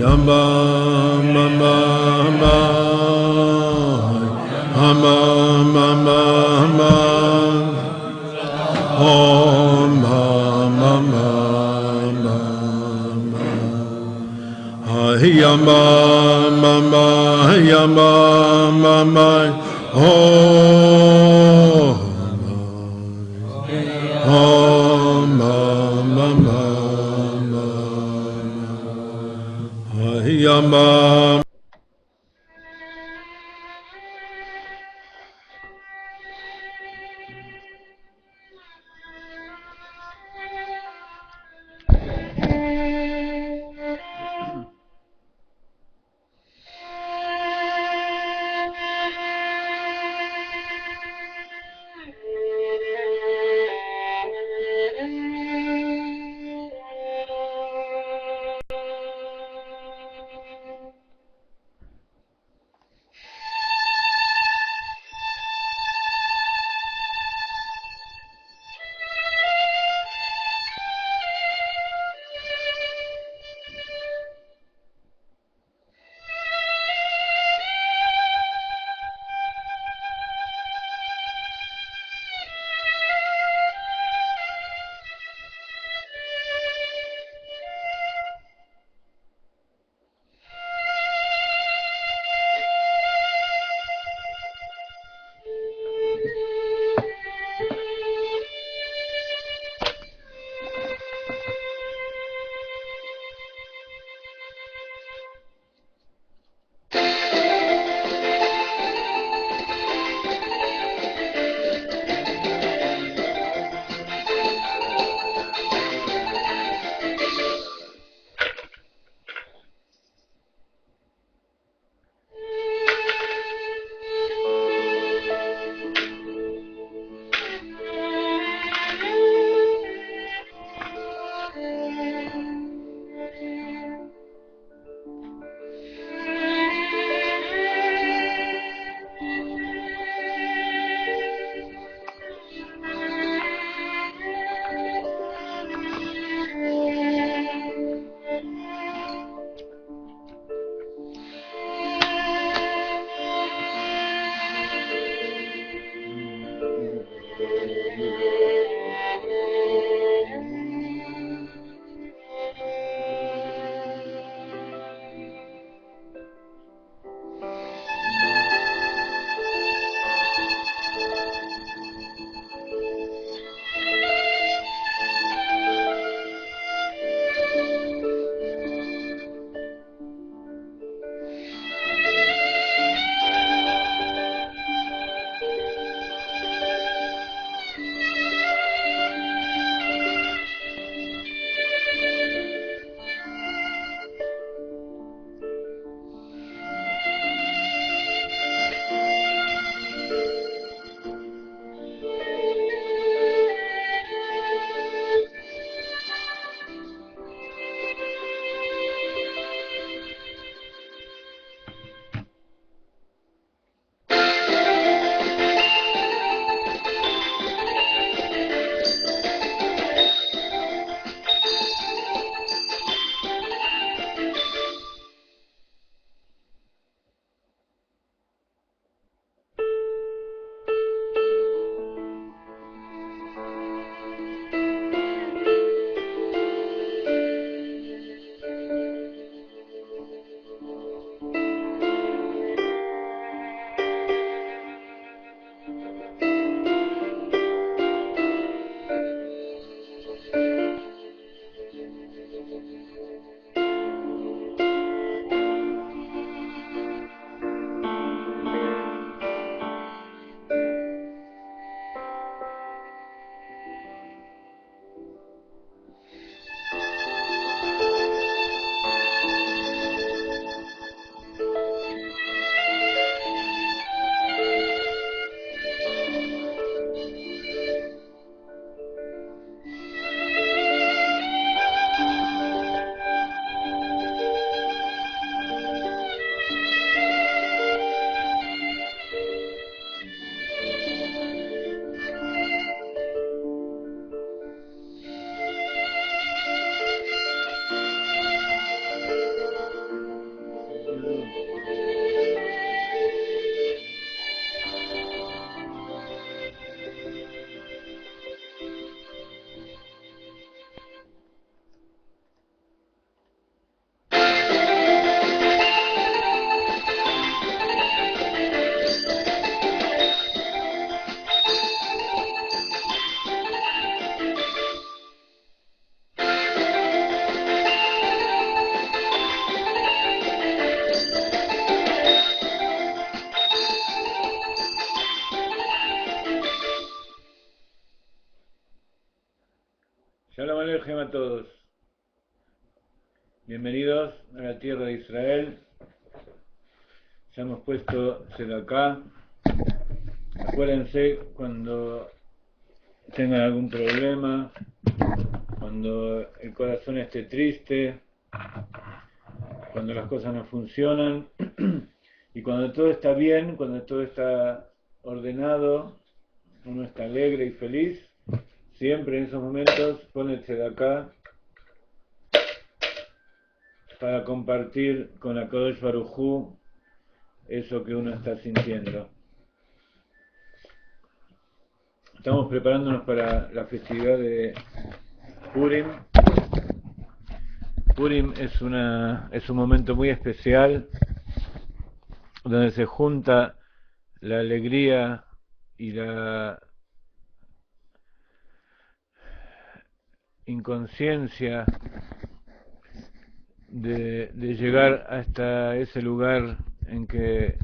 Yamba mama ma Hama mama ma Om mama ma Yamba mama Yamba mama Om mama Yamba. todos, bienvenidos a la tierra de Israel. Ya hemos puesto Sedaká. Acuérdense cuando tengan algún problema, cuando el corazón esté triste, cuando las cosas no funcionan y cuando todo está bien, cuando todo está ordenado, uno está alegre y feliz. Siempre en esos momentos pone Tzedaká para compartir con HaKadosh Baruj Hu eso que uno está sintiendo. Estamos preparándonos para la festividad de Purim. Purim es un momento muy especial donde se junta la alegría y la inconsciencia de llegar hasta ese lugar en que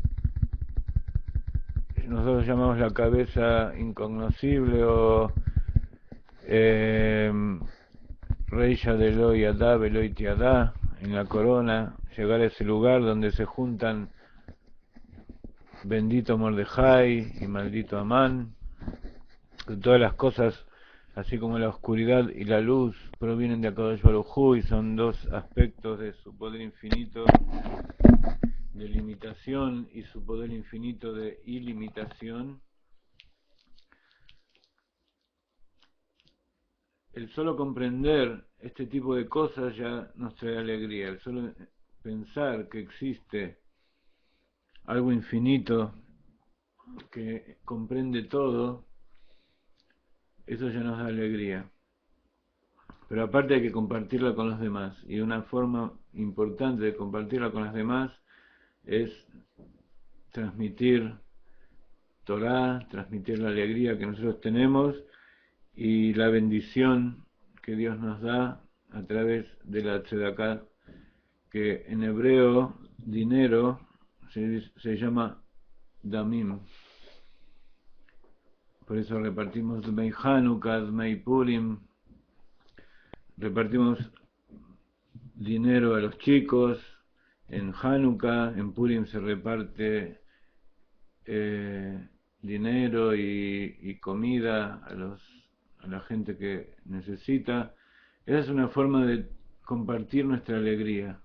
nosotros llamamos la cabeza incognoscible o Reisha de Lo Yadá, Veloy Tiadá, en la corona, llegar a ese lugar donde se juntan bendito Mordejai y maldito Amán, que todas las cosas, así como la oscuridad y la luz, provienen de HaKadosh Baruj Hu y son dos aspectos de su poder infinito de limitación y su poder infinito de ilimitación. El solo comprender este tipo de cosas ya nos trae alegría. El solo pensar que existe algo infinito que comprende todo, eso ya nos da alegría. Pero aparte hay que compartirla con los demás. Y una forma importante de compartirla con los demás es transmitir Torah, transmitir la alegría que nosotros tenemos y la bendición que Dios nos da a través de la tzedaká, que en hebreo dinero se llama damim. Por eso repartimos Dmei Hanukkah, Dmei Purim, repartimos dinero a los chicos. En Hanukkah, en Purim se reparte dinero y comida a la gente que necesita. Esa es una forma de compartir nuestra alegría,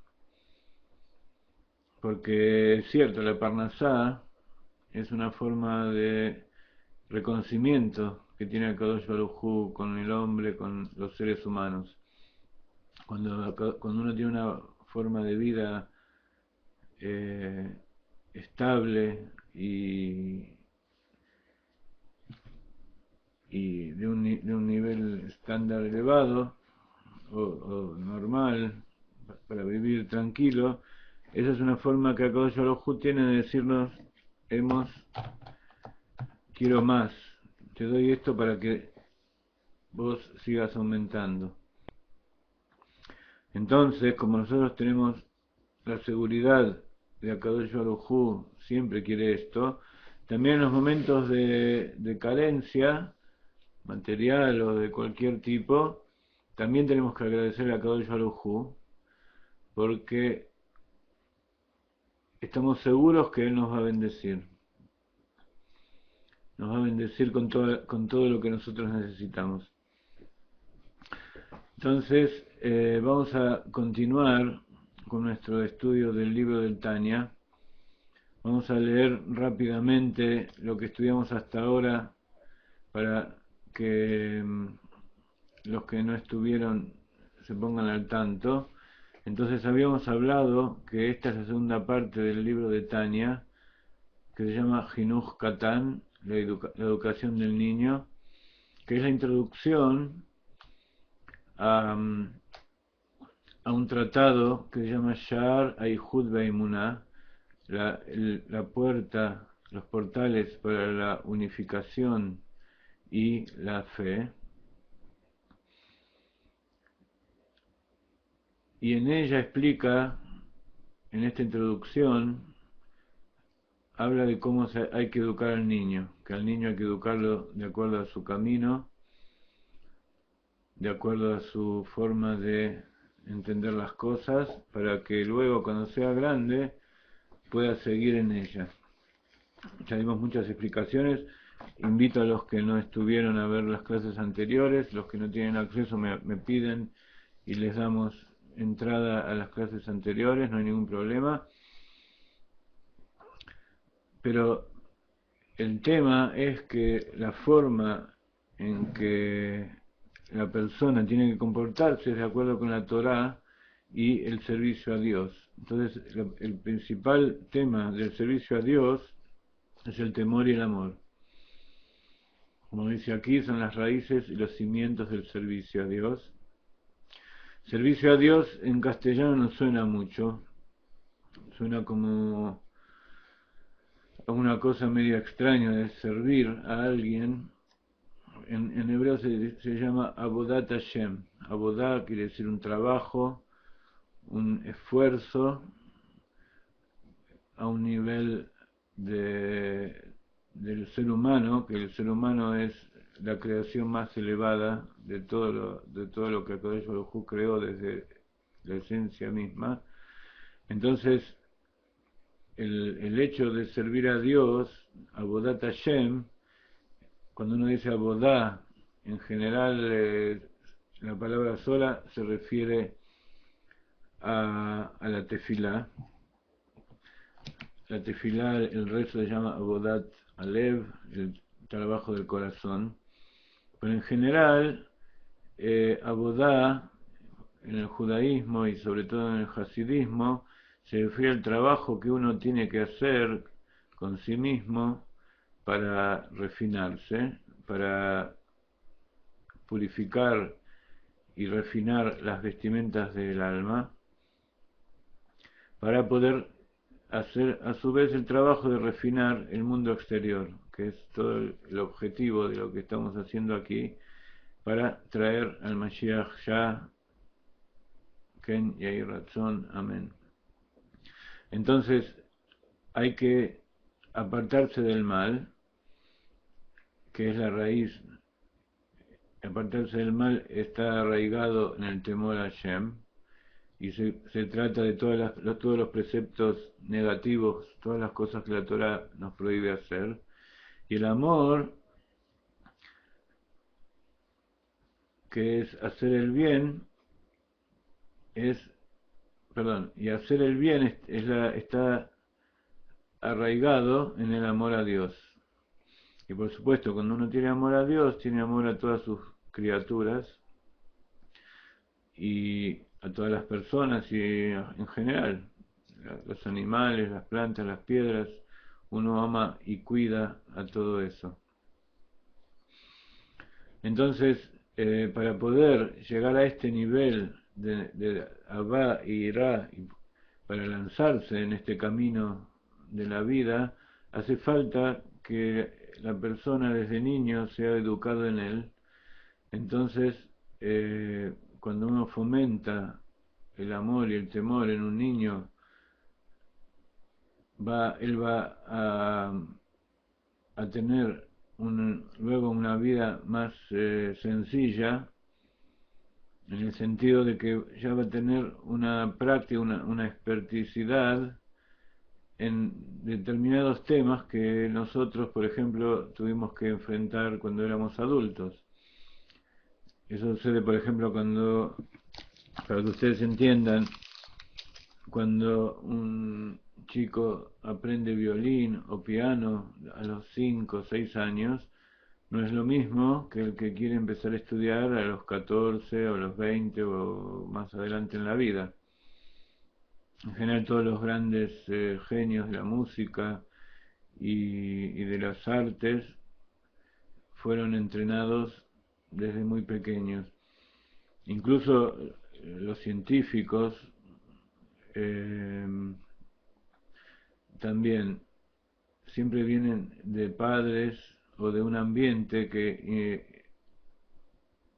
porque es cierto, la parnasá es una forma de reconocimiento que tiene el Kadosh Baruj Hu con el hombre, con los seres humanos. Cuando uno tiene una forma de vida estable y de un nivel estándar elevado o normal para vivir tranquilo, esa es una forma que HaKadosh Baruj Hu tiene de decirnos: quiero más, te doy esto para que vos sigas aumentando. Entonces, como nosotros tenemos la seguridad de HaKadosh Baruj Hu, siempre quiere esto, también en los momentos de carencia material o de cualquier tipo, también tenemos que agradecer a HaKadosh Baruj Hu, porque estamos seguros que Él nos va a bendecir. Nos va a bendecir con todo lo que nosotros necesitamos. Entonces, vamos a continuar con nuestro estudio del libro del Tanya. Vamos a leer rápidamente lo que estudiamos hasta ahora para que los que no estuvieron se pongan al tanto. Entonces habíamos hablado que esta es la segunda parte del libro de Tanya, que se llama Jinuj Katan, la educación del niño, que es la introducción a un tratado que se llama Sha'ar Aihud Be'emunah, la puerta, los portales para la unificación y la fe. Y en ella explica, en esta introducción, habla de cómo hay que educar al niño, que al niño hay que educarlo de acuerdo a su camino, de acuerdo a su forma de entender las cosas, para que luego cuando sea grande pueda seguir en ellas. Ya dimos muchas explicaciones. Invito a los que no estuvieron a ver las clases anteriores, los que no tienen acceso me piden y les damos entrada a las clases anteriores, no hay ningún problema. Pero el tema es que la forma en que la persona tiene que comportarse es de acuerdo con la Torá y el servicio a Dios. Entonces, el principal tema del servicio a Dios es el temor y el amor. Como dice aquí, son las raíces y los cimientos del servicio a Dios. Servicio a Dios en castellano no suena mucho, suena como una cosa medio extraña de servir a alguien. En hebreo se llama Avodat Hashem. Avodah quiere decir un trabajo, un esfuerzo a un nivel del ser humano, que el ser humano es la creación más elevada de todo lo que Akadosh Baruj Hu creó desde la esencia misma. Entonces, el hecho de servir a Dios, Avodat Hashem, cuando uno dice Abodá, en general la palabra sola se refiere a la tefilá. La tefilá, el rezo se llama Abodat Alev, el trabajo del corazón. Pero en general, Abodá, en el judaísmo y sobre todo en el hasidismo, se refiere al trabajo que uno tiene que hacer con sí mismo para refinarse, para purificar y refinar las vestimentas del alma, para poder hacer a su vez el trabajo de refinar el mundo exterior, que es todo el objetivo de lo que estamos haciendo aquí, para traer al Mashiach ya, Ken Yahi Ratzon, amén. Entonces, hay que apartarse del mal, que es la raíz. Apartarse del mal está arraigado en el temor a Hashem, y se trata de todos los preceptos negativos, todas las cosas que la Torah nos prohíbe hacer. Y el amor, que es hacer el bien, y hacer el bien está arraigado en el amor a Dios. Y por supuesto, cuando uno tiene amor a Dios, tiene amor a todas sus criaturas y a todas las personas y en general, los animales, las plantas, las piedras, uno ama y cuida a todo eso. Entonces, para poder llegar a este nivel de Abba y Ira, y para lanzarse en este camino de la vida, hace falta que la persona desde niño sea educado en él. Entonces, cuando uno fomenta el amor y el temor en un niño, él va a tener luego una vida más sencilla, en el sentido de que ya va a tener una práctica, una experticidad en determinados temas que nosotros, por ejemplo, tuvimos que enfrentar cuando éramos adultos. Eso sucede, por ejemplo, para que ustedes entiendan, cuando un chico aprende violín o piano a los 5 o 6 años, no es lo mismo que el que quiere empezar a estudiar a los 14 o a los 20 o más adelante en la vida. En general todos los grandes genios de la música y de las artes fueron entrenados desde muy pequeños. Incluso los científicos también siempre vienen de padres o de un ambiente que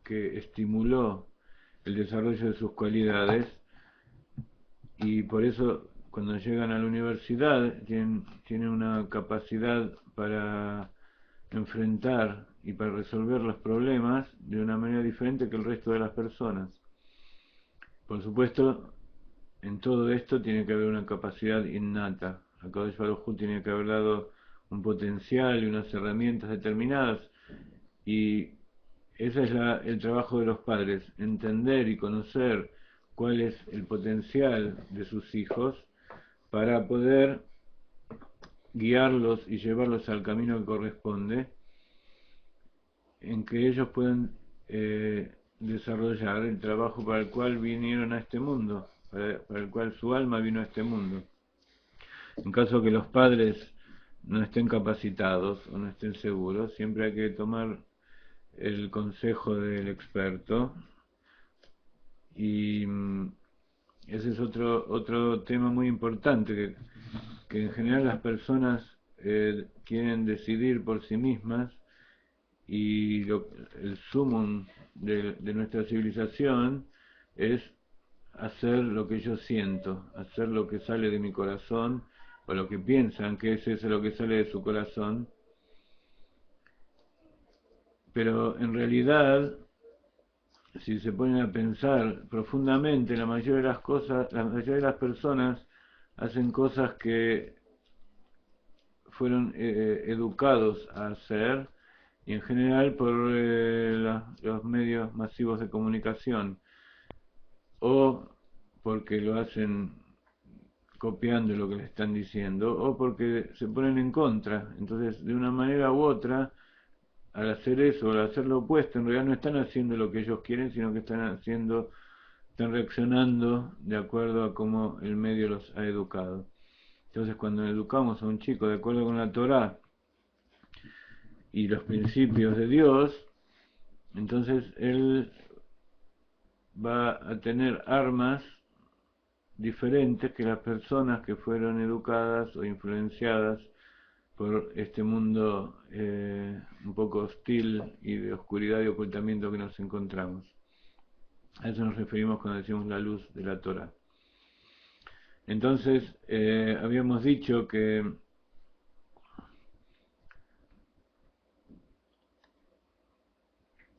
estimuló el desarrollo de sus cualidades, y por eso cuando llegan a la universidad tienen una capacidad para enfrentar y para resolver los problemas de una manera diferente que el resto de las personas. Por supuesto, en todo esto tiene que haber una capacidad innata. HaKadosh Baruj Hu tiene que haber dado un potencial y unas herramientas determinadas, y ese es el trabajo de los padres, entender y conocer cuál es el potencial de sus hijos para poder guiarlos y llevarlos al camino que corresponde, en que ellos puedan desarrollar el trabajo para el cual vinieron a este mundo, para el cual su alma vino a este mundo. En caso que los padres no estén capacitados o no estén seguros, siempre hay que tomar el consejo del experto, y ese es otro tema muy importante, que en general las personas quieren decidir por sí mismas, y el sumum de nuestra civilización es hacer lo que yo siento, hacer lo que sale de mi corazón, o lo que piensan que es eso lo que sale de su corazón, pero en realidad, si se ponen a pensar profundamente, la mayoría de las cosas, la mayoría de las personas hacen cosas que fueron educados a hacer, y en general por los medios masivos de comunicación, o porque lo hacen copiando lo que le están diciendo, o porque se ponen en contra. Entonces, de una manera u otra, al hacer eso, al hacer lo opuesto, en realidad no están haciendo lo que ellos quieren, sino que están reaccionando de acuerdo a cómo el medio los ha educado. Entonces, cuando educamos a un chico de acuerdo con la Torá y los principios de Dios, entonces él va a tener armas diferentes que las personas que fueron educadas o influenciadas por este mundo un poco hostil y de oscuridad y ocultamiento que nos encontramos. A eso nos referimos cuando decimos la luz de la Torá. Entonces, habíamos dicho que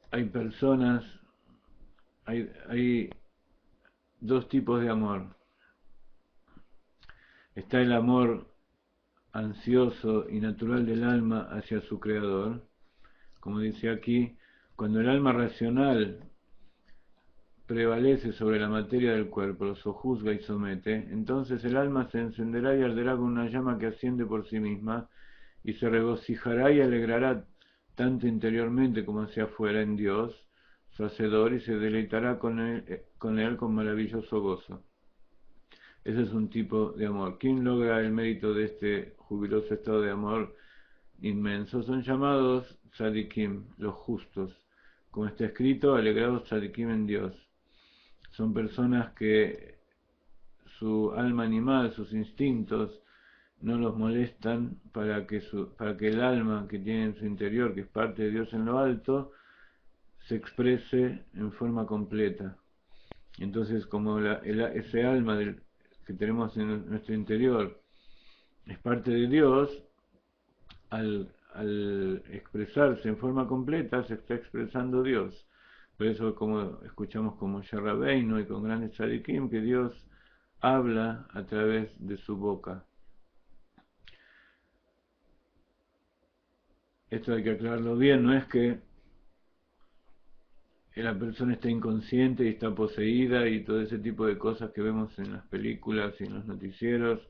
hay personas, hay dos tipos de amor. Está el amor ansioso y natural del alma hacia su creador, como dice aquí, cuando el alma racional prevalece sobre la materia del cuerpo, lo sojuzga y somete, entonces el alma se encenderá y arderá con una llama que asciende por sí misma, y se regocijará y alegrará tanto interiormente como hacia afuera en Dios, su Hacedor, y se deleitará con él con maravilloso gozo. Ese es un tipo de amor. ¿Quién logra el mérito de este jubiloso estado de amor inmenso? Son llamados tzadikim, los justos. Como está escrito, alegrados tzadikim en Dios. Son personas que su alma animal, sus instintos, no los molestan para que el alma que tiene en su interior, que es parte de Dios en lo alto, se exprese en forma completa. Entonces, como ese alma que tenemos en nuestro interior es parte de Dios, al expresarse en forma completa se está expresando Dios. Por eso, como escuchamos como Moshe Rabbeinu y con grandes tzadikim, que Dios habla a través de su boca. Esto hay que aclararlo bien, no es que la persona está inconsciente y está poseída y todo ese tipo de cosas que vemos en las películas y en los noticieros,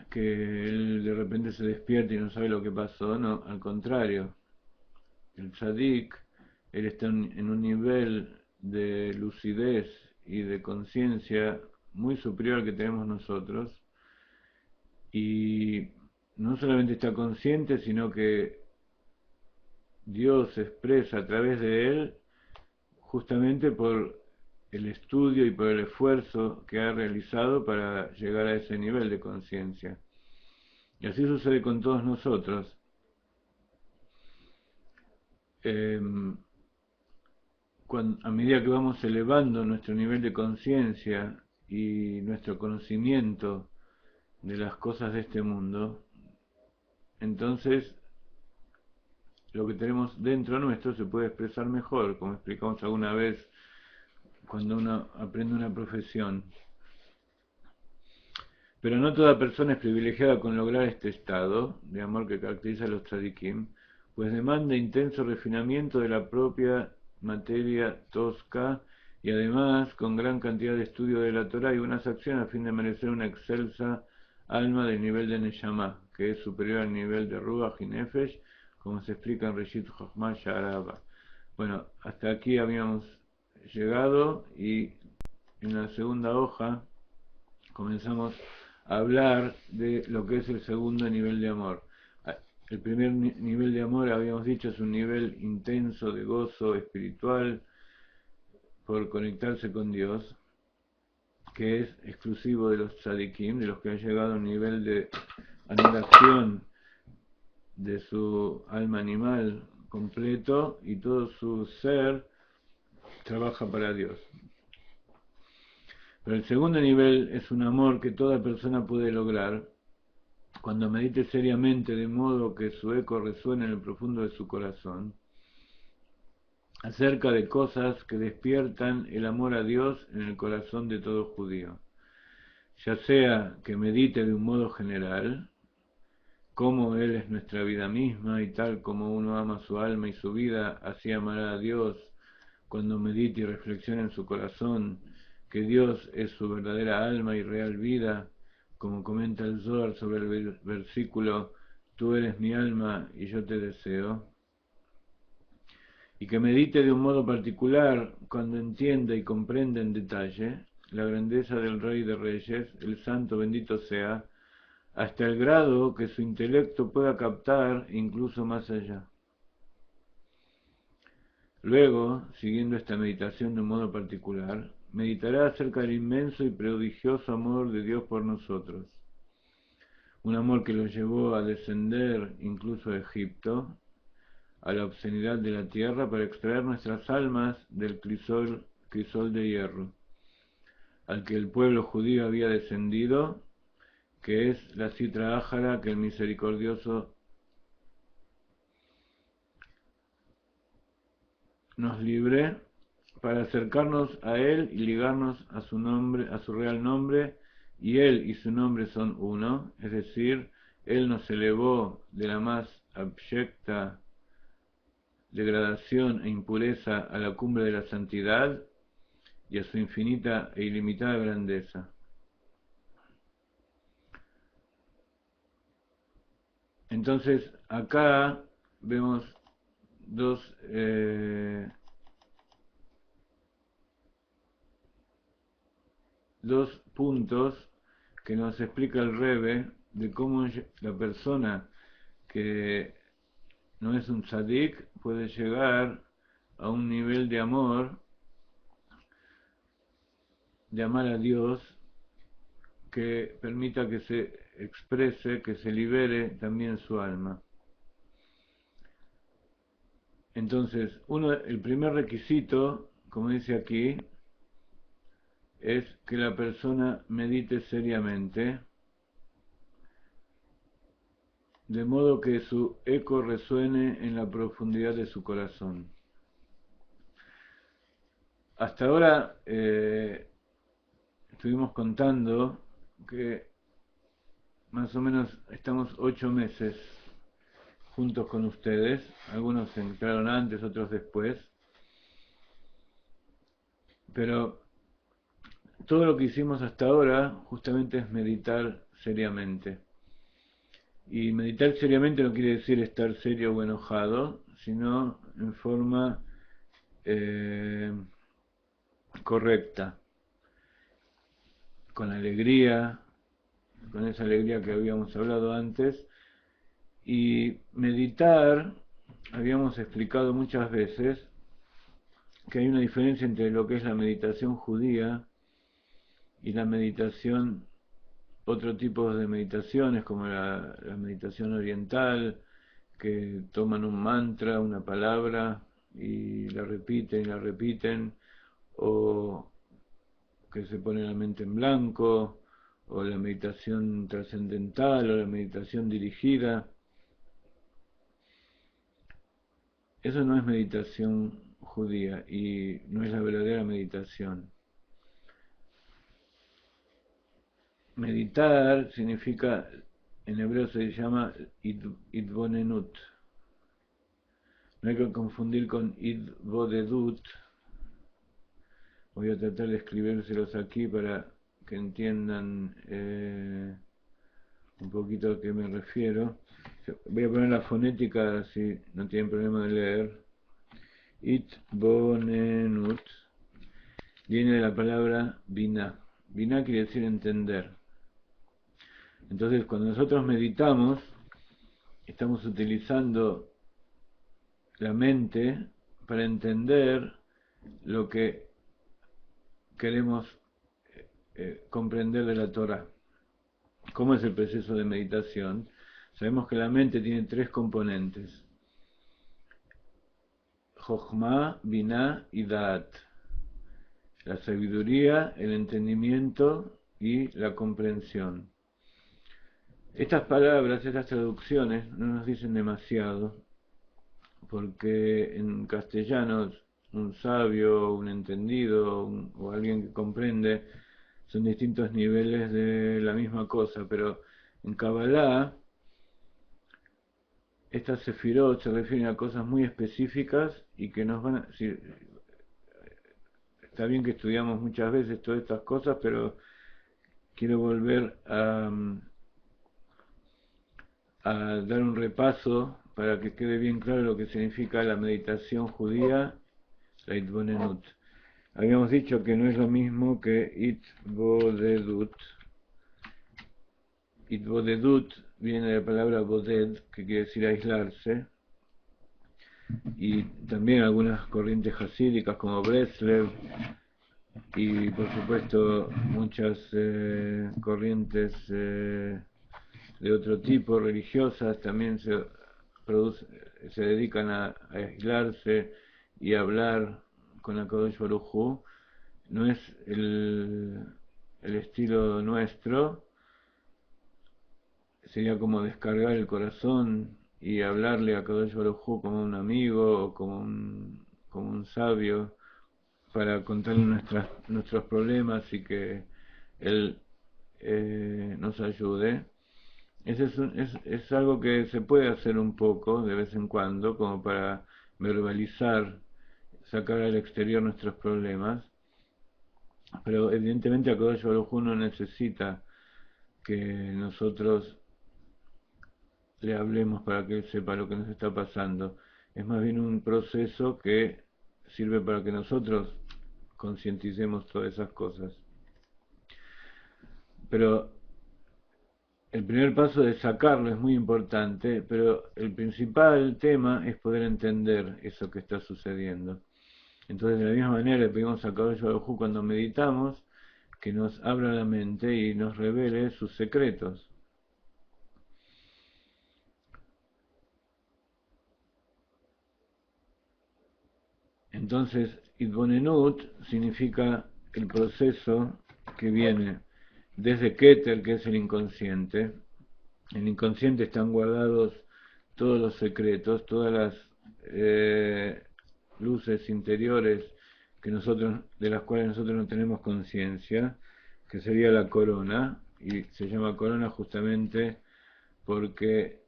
que él de repente se despierta y no sabe lo que pasó. No, al contrario, el tzadik, él está en un nivel de lucidez y de conciencia muy superior al que tenemos nosotros, y no solamente está consciente, sino que Dios se expresa a través de él justamente por el estudio y por el esfuerzo que ha realizado para llegar a ese nivel de conciencia. Y así sucede con todos nosotros. A medida que vamos elevando nuestro nivel de conciencia y nuestro conocimiento de las cosas de este mundo, entonces lo que tenemos dentro nuestro se puede expresar mejor, como explicamos alguna vez cuando uno aprende una profesión. Pero no toda persona es privilegiada con lograr este estado de amor que caracteriza a los tzadikim, pues demanda intenso refinamiento de la propia materia tosca y además con gran cantidad de estudio de la Torah y buenas acciones a fin de merecer una excelsa alma del nivel de Neshama, que es superior al nivel de Ruach y Nefesh, como se explica en Reshit Chochmah Sha'arabah. Bueno, hasta aquí habíamos llegado y en la segunda hoja comenzamos a hablar de lo que es el segundo nivel de amor. El primer nivel de amor, habíamos dicho, es un nivel intenso de gozo espiritual por conectarse con Dios, que es exclusivo de los tzadikim, de los que han llegado a un nivel de anulación de su alma animal completo y todo su ser trabaja para Dios. Pero el segundo nivel es un amor que toda persona puede lograr cuando medite seriamente de modo que su eco resuene en el profundo de su corazón acerca de cosas que despiertan el amor a Dios en el corazón de todo judío. Ya sea que medite de un modo general, como Él es nuestra vida misma y tal como uno ama su alma y su vida, así amará a Dios cuando medite y reflexione en su corazón que Dios es su verdadera alma y real vida, como comenta el Zohar sobre el versículo tú eres mi alma y yo te deseo, y que medite de un modo particular cuando entienda y comprenda en detalle la grandeza del Rey de Reyes, el Santo bendito sea, hasta el grado que su intelecto pueda captar incluso más allá. Luego, siguiendo esta meditación de un modo particular, meditará acerca del inmenso y prodigioso amor de Dios por nosotros, un amor que lo llevó a descender incluso a Egipto, a la obscenidad de la tierra para extraer nuestras almas del crisol de hierro, al que el pueblo judío había descendido, que es la Sitra Ájara que el misericordioso nos libre para acercarnos a Él y ligarnos a su nombre, a su real nombre, y Él y su nombre son uno, es decir, Él nos elevó de la más abyecta degradación e impureza a la cumbre de la santidad y a su infinita e ilimitada grandeza. Entonces, acá vemos dos puntos que nos explica el Rebbe de cómo la persona que no es un tzadik puede llegar a un nivel de amor, de amar a Dios, que permita que se exprese, que se libere también su alma. Entonces, el primer requisito, como dice aquí, es que la persona medite seriamente, de modo que su eco resuene en la profundidad de su corazón. Hasta ahora estuvimos contando que más o menos estamos 8 meses juntos con ustedes, algunos entraron antes, otros después, pero todo lo que hicimos hasta ahora justamente es meditar seriamente. Y meditar seriamente no quiere decir estar serio o enojado, sino en forma correcta, con alegría, con esa alegría que habíamos hablado antes. Y meditar, habíamos explicado muchas veces que hay una diferencia entre lo que es la meditación judía y la meditación, otro tipo de meditaciones como la meditación oriental, que toman un mantra, una palabra y la repiten, o que se pone la mente en blanco, o la meditación trascendental, o la meditación dirigida. eso no es meditación judía y no es la verdadera meditación. Meditar significa, en hebreo se llama idbonenut. No hay que confundir con idbodedut. Voy a tratar de escribírselos aquí para que entiendan un poquito a qué me refiero. Voy a poner la fonética si no tienen problema de leer. Itbonenut viene de la palabra binah. Binah quiere decir entender. Entonces, cuando nosotros meditamos, estamos utilizando la mente para entender lo que queremos comprender de la Torah. ¿Cómo es el proceso de meditación? Sabemos que la mente tiene tres componentes: Jochma, Binah y Da'at. La sabiduría, el entendimiento y la comprensión. Estas palabras, estas traducciones no nos dicen demasiado, porque en castellano un sabio, un entendido o alguien que comprende son distintos niveles de la misma cosa, pero en Kabbalah estas sefirot se refieren a cosas muy específicas y que nos van a... Está bien que estudiamos muchas veces todas estas cosas, pero quiero volver a dar un repaso para que quede bien claro lo que significa la meditación judía, la itbonenut. Habíamos dicho que no es lo mismo que itbodedut. Itbodedut viene de la palabra boded, que quiere decir aislarse, y también algunas corrientes hasídicas como Breslev, y por supuesto muchas corrientes de otro tipo, religiosas, también se dedican a aislarse y a hablar con HaKadosh Baruj Hu. No es el estilo nuestro, sería como descargar el corazón y hablarle a HaKadosh Baruj Hu como un amigo o como un sabio para contarle nuestros problemas y que él nos ayude. Es algo que se puede hacer un poco de vez en cuando, como para verbalizar, sacar al exterior nuestros problemas, pero evidentemente HaKadosh Baruj Hu no necesita que nosotros le hablemos para que él sepa lo que nos está pasando. Es más bien un proceso que sirve para que nosotros concienticemos todas esas cosas. Pero el primer paso de sacarlo es muy importante, pero el principal tema es poder entender eso que está sucediendo. Entonces, de la misma manera, le pedimos a Kadosh Baruj Hu cuando meditamos que nos abra la mente y nos revele sus secretos. Entonces, Itbonenut significa el proceso que viene desde Keter, que es el inconsciente. En el inconsciente están guardados todos los secretos, todas las luces interiores de las cuales nosotros no tenemos conciencia, que sería la corona, y se llama corona justamente porque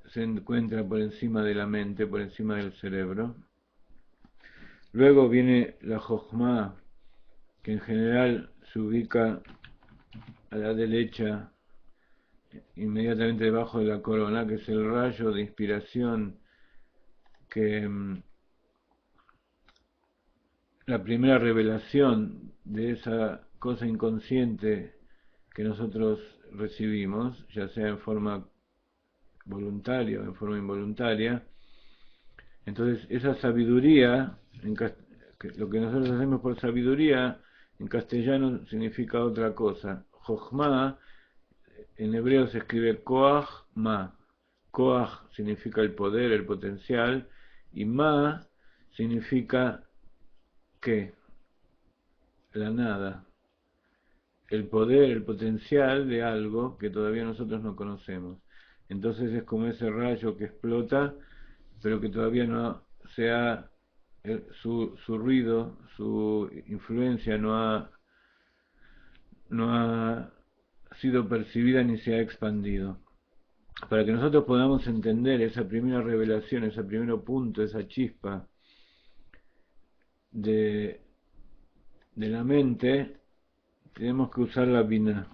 se encuentra por encima de la mente, por encima del cerebro. Luego viene la Jochma, que en general se ubica a la derecha, inmediatamente debajo de la corona, que es el rayo de inspiración que la primera revelación de esa cosa inconsciente que nosotros recibimos, ya sea en forma voluntaria o en forma involuntaria. Entonces, esa sabiduría, lo que nosotros hacemos por sabiduría, en castellano significa otra cosa. Jochma, en hebreo se escribe Koach Ma. Koach significa el poder, el potencial, y Ma significa ¿qué? La nada. El poder, el potencial de algo que todavía nosotros no conocemos. Entonces es como ese rayo que explota pero que todavía no se ha, su ruido, su influencia no ha sido percibida ni se ha expandido. Para que nosotros podamos entender esa primera revelación, ese primer punto, esa chispa de la mente, tenemos que usar la Binah.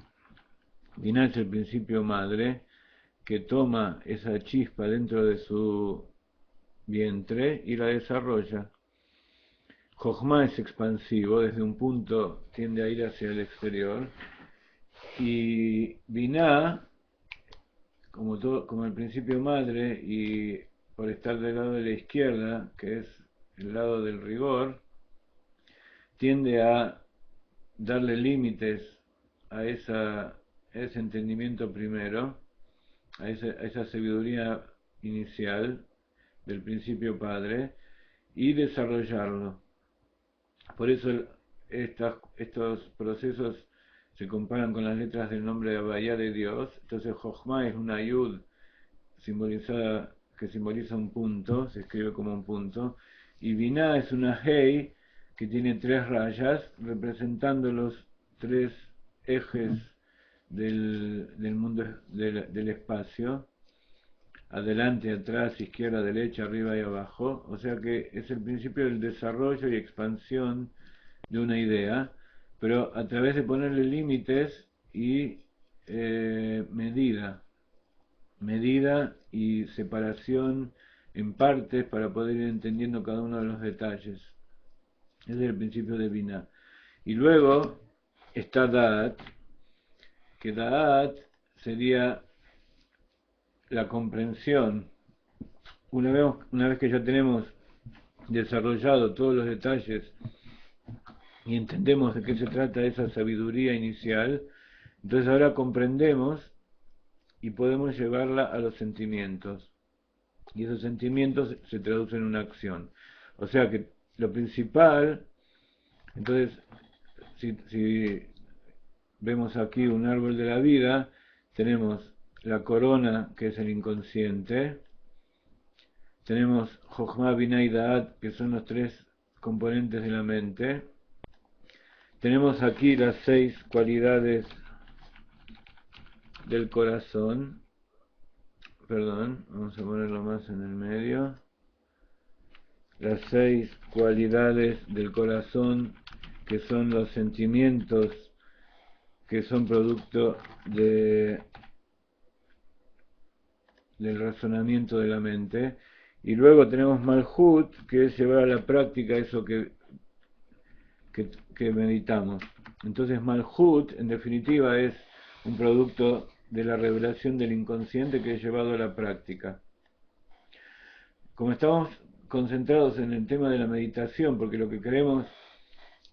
Binah es el principio madre que toma esa chispa dentro de su vientre y la desarrolla. Jochma es expansivo, desde un punto tiende a ir hacia el exterior, y Binah, como el principio madre, y por estar del lado de la izquierda, que es el lado del rigor, tiende a darle límites a ese entendimiento primero, a esa sabiduría inicial del principio padre, y desarrollarlo. Por eso estos procesos se comparan con las letras del nombre de Havaya de Dios. Entonces Jochma es una Yud que simboliza un punto, se escribe como un punto, y Binah es una Hei que tiene 3 rayas representando los 3 ejes del mundo del espacio, adelante, atrás, izquierda, derecha, arriba y abajo. O sea que es el principio del desarrollo y expansión de una idea, pero a través de ponerle límites y medida y separación en partes para poder ir entendiendo cada uno de los detalles. Ese es el principio de Binah. Y luego está Da'at, que Da'at sería la comprensión. Una vez que ya tenemos desarrollado todos los detalles y entendemos de qué se trata esa sabiduría inicial, entonces ahora comprendemos y podemos llevarla a los sentimientos. Y esos sentimientos se traducen en una acción. O sea que lo principal, entonces, si vemos aquí un árbol de la vida, tenemos la corona, que es el inconsciente, tenemos Jochma, Binah y Da'at, que son los 3 componentes de la mente, tenemos aquí las 6 cualidades del corazón, perdón, vamos a ponerlo más en el medio, las 6 cualidades del corazón, que son los sentimientos que son producto del razonamiento de la mente, y luego tenemos Malhut, que es llevar a la práctica eso que meditamos. Entonces Malhut, en definitiva, es un producto de la revelación del inconsciente que es llevado a la práctica. Como estamos concentrados en el tema de la meditación, porque lo que queremos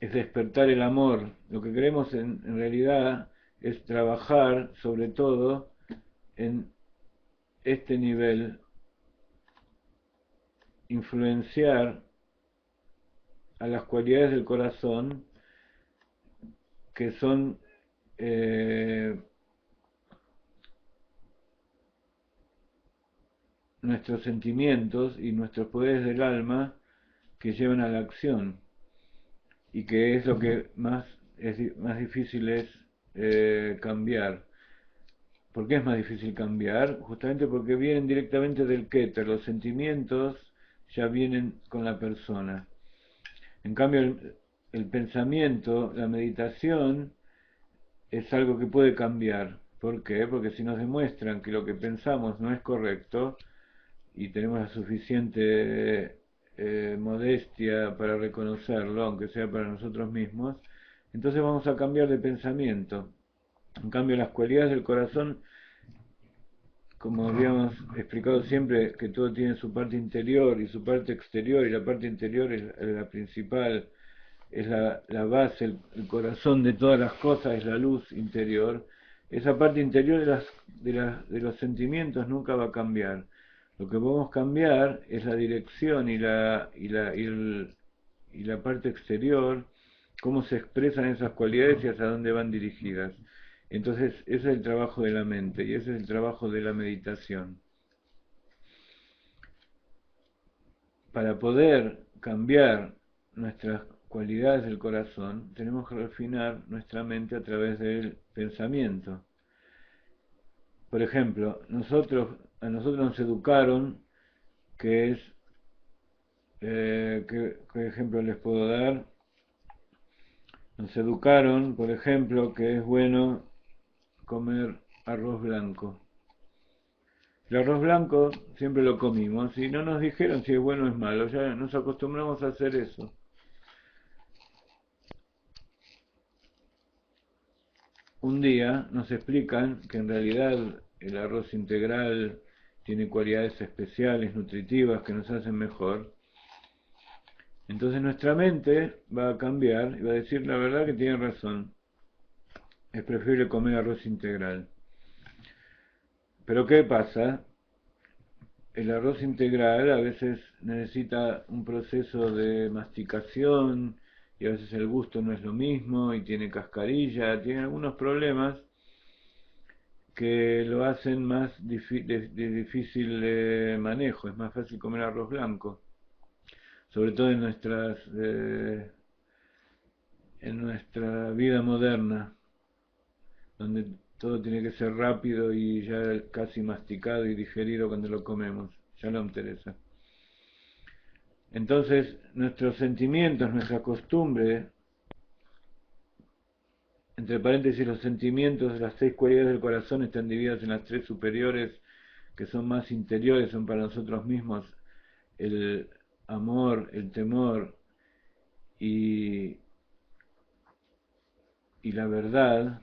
es despertar el amor, lo que queremos en realidad es trabajar sobre todo en este nivel, influenciar a las cualidades del corazón que son nuestros sentimientos y nuestros poderes del alma que llevan a la acción, y que es lo que más difícil es cambiar. ¿Por qué es más difícil cambiar? Justamente porque vienen directamente del Keter, los sentimientos ya vienen con la persona. En cambio, el pensamiento, la meditación, es algo que puede cambiar. ¿Por qué? Porque si nos demuestran que lo que pensamos no es correcto y tenemos la suficiente modestia para reconocerlo, aunque sea para nosotros mismos, entonces vamos a cambiar de pensamiento. En cambio, las cualidades del corazón, como habíamos explicado siempre, que todo tiene su parte interior y su parte exterior, y la parte interior es la principal, es la base, el corazón de todas las cosas, es la luz interior. Esa parte interior de los sentimientos nunca va a cambiar. Lo que podemos cambiar es la dirección y la parte exterior, cómo se expresan esas cualidades y hacia dónde van dirigidas. Entonces, ese es el trabajo de la mente y ese es el trabajo de la meditación. para poder cambiar nuestras cualidades del corazón, tenemos que refinar nuestra mente a través del pensamiento. Por ejemplo, a nosotros nos educaron, que es, ¿qué ejemplo les puedo dar? Nos educaron, por ejemplo, que es bueno comer arroz blanco. El arroz blanco siempre lo comimos y no nos dijeron si es bueno o es malo, ya nos acostumbramos a hacer eso. Un día nos explican que en realidad el arroz integral tiene cualidades especiales, nutritivas, que nos hacen mejor. Entonces nuestra mente va a cambiar y va a decir la verdad que tiene razón. Es preferible comer arroz integral. Pero ¿qué pasa? El arroz integral a veces necesita un proceso de masticación y a veces el gusto no es lo mismo y tiene cascarilla, tiene algunos problemas que lo hacen más de difícil manejo. Es más fácil comer arroz blanco, sobre todo en nuestra vida moderna, donde todo tiene que ser rápido y ya casi masticado y digerido cuando lo comemos. Shalom, Teresa. Entonces, nuestros sentimientos, nuestra costumbre, entre paréntesis, los sentimientos, las 6 cualidades del corazón están divididas en las 3 superiores, que son más interiores, son para nosotros mismos el amor, el temor y la verdad,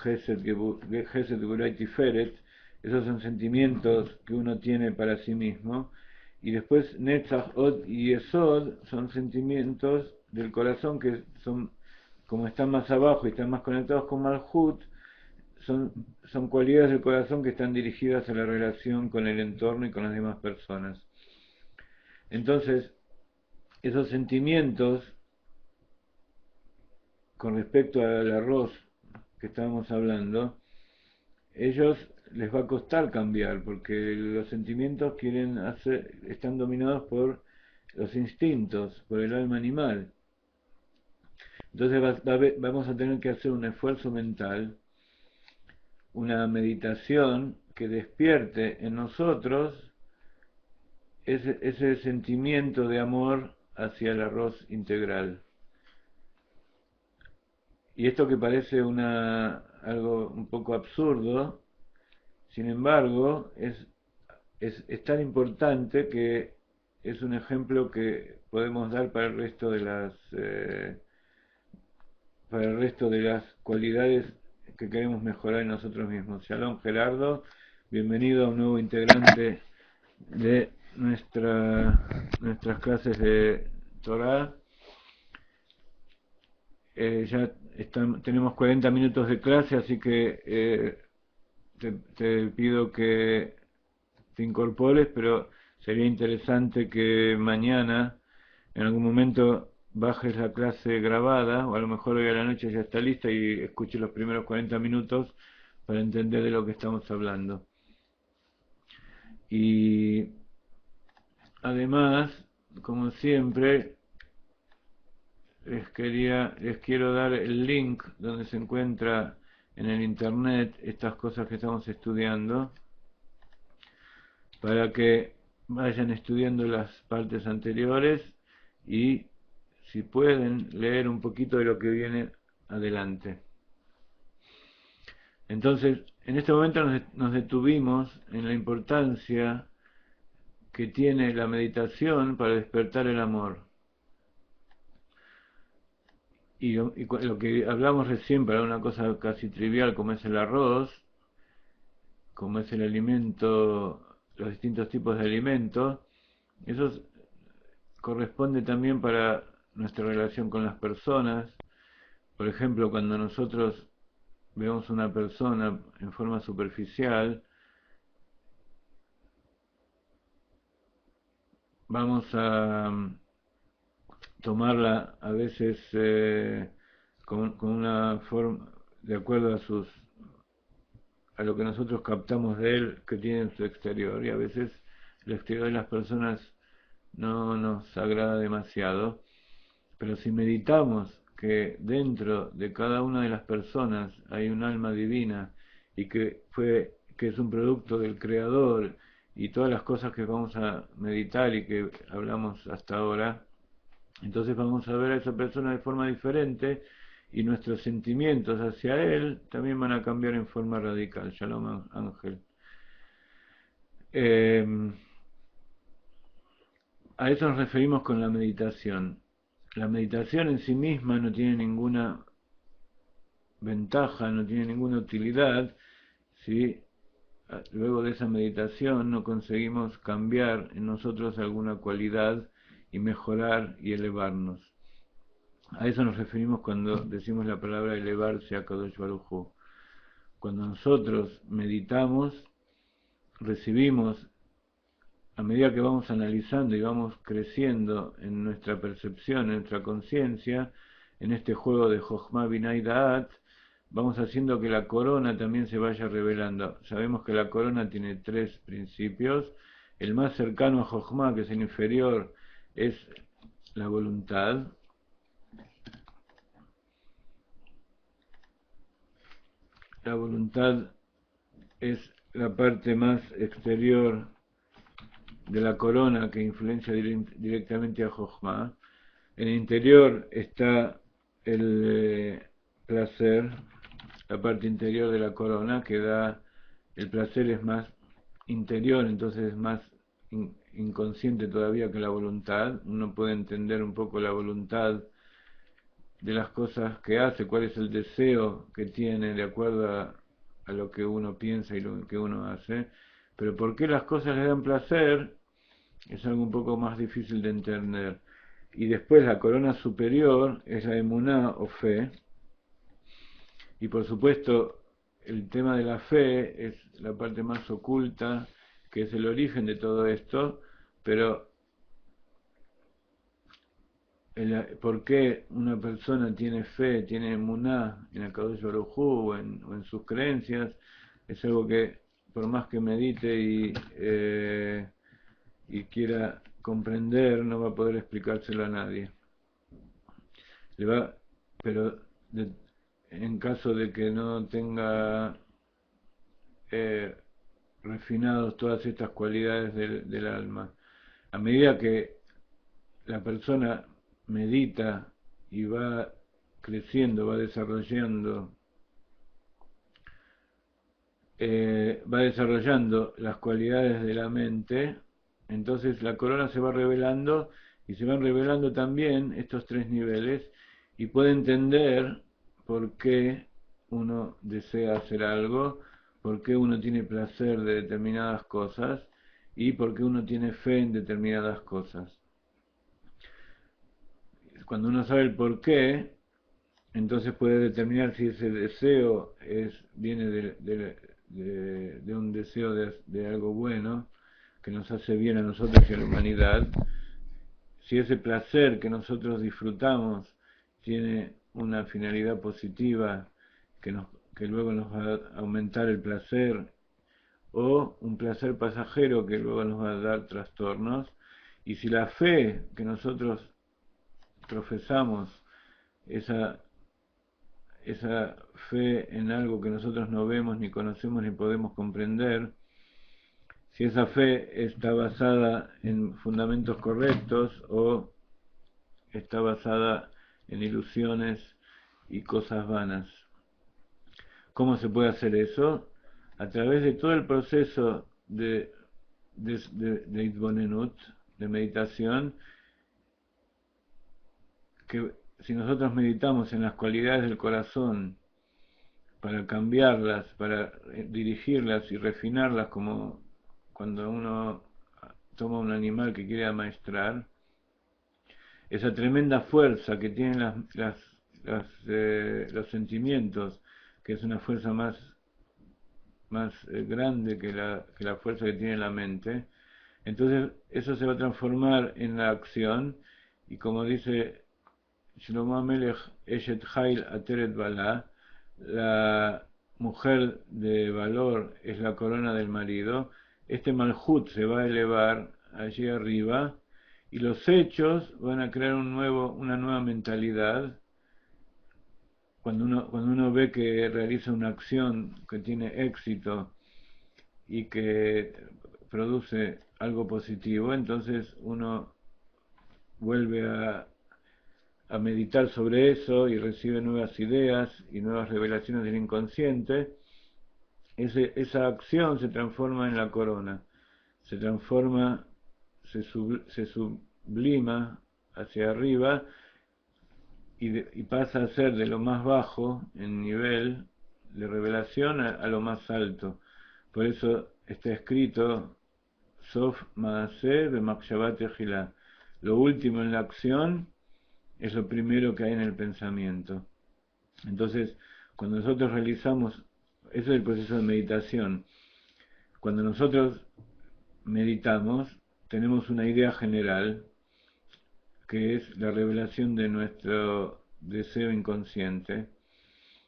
Gesed Gevurah y Tiferet. Esos son sentimientos que uno tiene para sí mismo. Y después Netzach, Od y Esod son sentimientos del corazón que son, como están más abajo y están más conectados con Malhut, son cualidades del corazón que están dirigidas a la relación con el entorno y con las demás personas. Entonces, esos sentimientos, con respecto al arroz que estábamos hablando, ellos les va a costar cambiar, porque los sentimientos están dominados por los instintos, por el alma animal. Entonces vamos a tener que hacer un esfuerzo mental, una meditación que despierte en nosotros ese sentimiento de amor hacia el arroz integral. Y esto que parece algo un poco absurdo, sin embargo, es tan importante que es un ejemplo que podemos dar para el resto de las cualidades que queremos mejorar en nosotros mismos. Shalom, Gerardo, bienvenido a un nuevo integrante de nuestras clases de Torah. Ya tenemos 40 minutos de clase, así que te pido que te incorpores, pero sería interesante que mañana, en algún momento, bajes la clase grabada, o a lo mejor hoy a la noche ya está lista y escuches los primeros 40 minutos para entender de lo que estamos hablando. Y además, como siempre, les quiero dar el link donde se encuentra en el internet estas cosas que estamos estudiando, para que vayan estudiando las partes anteriores y, si pueden, leer un poquito de lo que viene adelante. Entonces, en este momento nos detuvimos en la importancia que tiene la meditación para despertar el amor. Y lo que hablamos recién, para una cosa casi trivial como es el arroz, como es el alimento, los distintos tipos de alimentos, eso corresponde también para nuestra relación con las personas. Por ejemplo, cuando nosotros vemos una persona en forma superficial, vamos a tomarla a veces con una forma de acuerdo a lo que nosotros captamos de él que tiene en su exterior, y a veces el exterior de las personas no nos agrada demasiado, pero si meditamos que dentro de cada una de las personas hay un alma divina y que es un producto del Creador y todas las cosas que vamos a meditar y que hablamos hasta ahora, entonces vamos a ver a esa persona de forma diferente y nuestros sentimientos hacia él también van a cambiar en forma radical. Shalom, Ángel. A eso nos referimos con la meditación. La meditación en sí misma no tiene ninguna ventaja, no tiene ninguna utilidad si luego de esa meditación no conseguimos cambiar en nosotros alguna cualidad y mejorar y elevarnos. A eso nos referimos cuando decimos la palabra elevarse a Kadosh Baruj Hu. Cuando nosotros meditamos, recibimos, a medida que vamos analizando y vamos creciendo en nuestra percepción, en nuestra conciencia, en este juego de Jochma Binah y Da'at, vamos haciendo que la corona también se vaya revelando. Sabemos que la corona tiene 3 principios. El más cercano a Jochma, que es el inferior, es la voluntad. La voluntad es la parte más exterior de la corona que influencia directamente a Jochma. En el interior está el placer, la parte interior de la corona que da el placer, es más interior, entonces es más inconsciente todavía que la voluntad. Uno puede entender un poco la voluntad de las cosas que hace, cuál es el deseo que tiene de acuerdo a lo que uno piensa y lo que uno hace, pero por qué las cosas le dan placer es algo un poco más difícil de entender. Y después la corona superior es la emuná o fe, y por supuesto el tema de la fe es la parte más oculta, que es el origen de todo esto, pero por qué una persona tiene fe, tiene emuná en el Kadosh Baruj Hu o en sus creencias, es algo que por más que medite y quiera comprender, no va a poder explicárselo a nadie. Pero en caso de que no tenga refinados todas estas cualidades del alma, a medida que la persona medita y va creciendo, va desarrollando las cualidades de la mente, entonces la corona se va revelando y se van revelando también estos 3 niveles y puede entender por qué uno desea hacer algo, por qué uno tiene placer de determinadas cosas y por qué uno tiene fe en determinadas cosas. Cuando uno sabe el por qué, entonces puede determinar si ese deseo viene de un deseo de algo bueno, que nos hace bien a nosotros y a la humanidad. Si ese placer que nosotros disfrutamos tiene una finalidad positiva que luego nos va a aumentar el placer, o un placer pasajero que luego nos va a dar trastornos. Y si la fe que nosotros profesamos, esa fe en algo que nosotros no vemos, ni conocemos, ni podemos comprender, si esa fe está basada en fundamentos correctos o está basada en ilusiones y cosas vanas. ¿Cómo se puede hacer eso? A través de todo el proceso de Itbonenut, de meditación, que si nosotros meditamos en las cualidades del corazón para cambiarlas, para dirigirlas y refinarlas, como cuando uno toma un animal que quiere amaestrar, esa tremenda fuerza que tienen los sentimientos, que es una fuerza más grande que la fuerza que tiene la mente, entonces eso se va a transformar en la acción, y como dice Shlomo Amelech, Eshet Hail Ateret Bala, la mujer de valor es la corona del marido. Este Malhut se va a elevar allí arriba y los hechos van a crear una nueva mentalidad. Cuando uno ve que realiza una acción que tiene éxito y que produce algo positivo, entonces uno vuelve a meditar sobre eso y recibe nuevas ideas y nuevas revelaciones del inconsciente. Esa acción se transforma en la corona, se transforma, se sublima hacia arriba y pasa a ser de lo más bajo en nivel de revelación a lo más alto. Por eso está escrito Sof Maaseh B'Machshavat Tehillah. Lo último en la acción es lo primero que hay en el pensamiento. Entonces, cuando nosotros realizamos, ese es el proceso de meditación. Cuando nosotros meditamos, tenemos una idea general, que es la revelación de nuestro deseo inconsciente.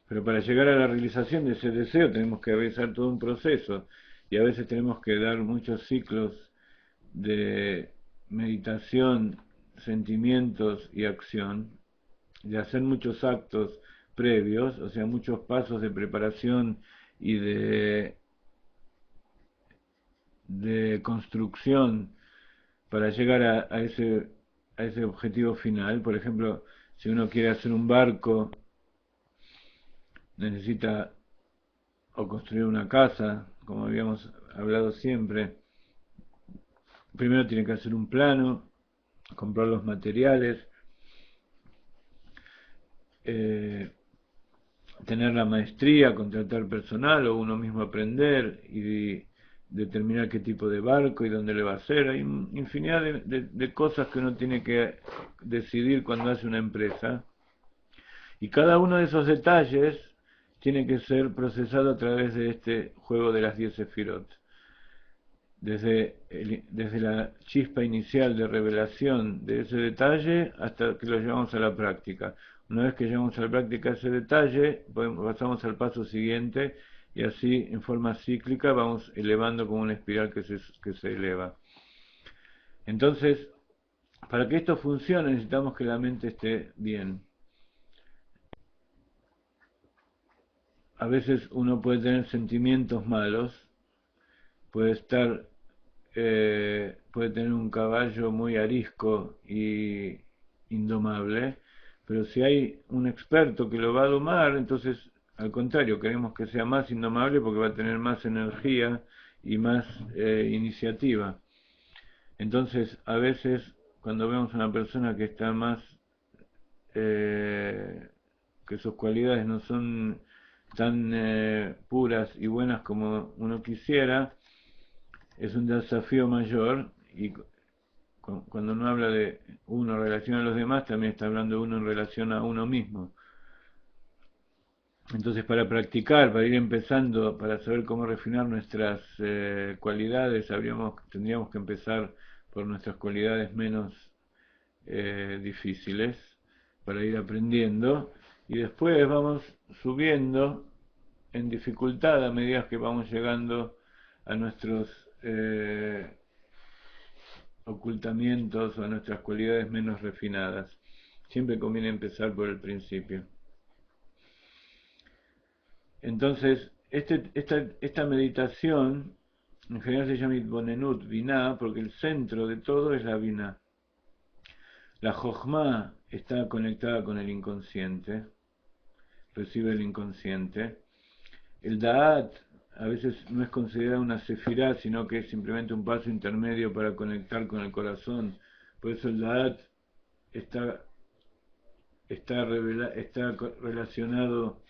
Pero para llegar a la realización de ese deseo tenemos que realizar todo un proceso y a veces tenemos que dar muchos ciclos de meditación, sentimientos y acción, de hacer muchos actos previos, o sea, muchos pasos de preparación y de construcción para llegar a ese objetivo final. Por ejemplo, si uno quiere hacer un barco, necesita o construir una casa, como habíamos hablado siempre. Primero tiene que hacer un plano, comprar los materiales, tener la maestría, contratar personal o uno mismo aprender y determinar qué tipo de barco y dónde le va a hacer. Hay infinidad de cosas que uno tiene que decidir cuando hace una empresa. Y cada uno de esos detalles tiene que ser procesado a través de este juego de las 10 sefirot. Desde la chispa inicial de revelación de ese detalle hasta que lo llevamos a la práctica. Una vez que llevamos a la práctica ese detalle, pasamos al paso siguiente y así en forma cíclica vamos elevando como una espiral que se eleva. Entonces, para que esto funcione necesitamos que la mente esté bien. A veces uno puede tener sentimientos malos, puede tener un caballo muy arisco y indomable, pero si hay un experto que lo va a domar, entonces al contrario, queremos que sea más indomable porque va a tener más energía y más iniciativa. Entonces, a veces cuando vemos a una persona que está más, que sus cualidades no son tan puras y buenas como uno quisiera, es un desafío mayor y cuando uno habla de uno en relación a los demás, también está hablando de uno en relación a uno mismo. Entonces, para practicar, para ir empezando, para saber cómo refinar nuestras cualidades, tendríamos que empezar por nuestras cualidades menos difíciles, para ir aprendiendo, y después vamos subiendo en dificultad a medida que vamos llegando a nuestros ocultamientos o a nuestras cualidades menos refinadas. Siempre conviene empezar por el principio. Entonces, esta meditación en general se llama Itbonenut, Binah, porque el centro de todo es la Binah. La Jochma está conectada con el inconsciente, recibe el inconsciente. El Da'at a veces no es considerado una sefirá, sino que es simplemente un paso intermedio para conectar con el corazón. Por eso el Da'at está relacionado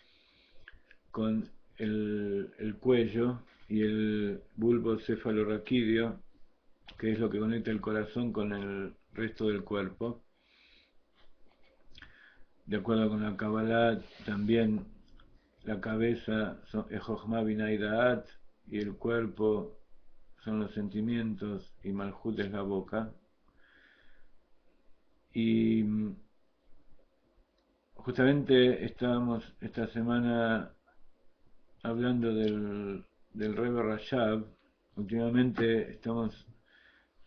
con el cuello y el bulbo cefalorraquídeo, que es lo que conecta el corazón con el resto del cuerpo. De acuerdo con la Kabbalah, también la cabeza es Jochma Binah y Da'at, y el cuerpo son los sentimientos, y Malhut es la boca. Y justamente estábamos esta semana hablando del Rebbe Rashab. Últimamente estamos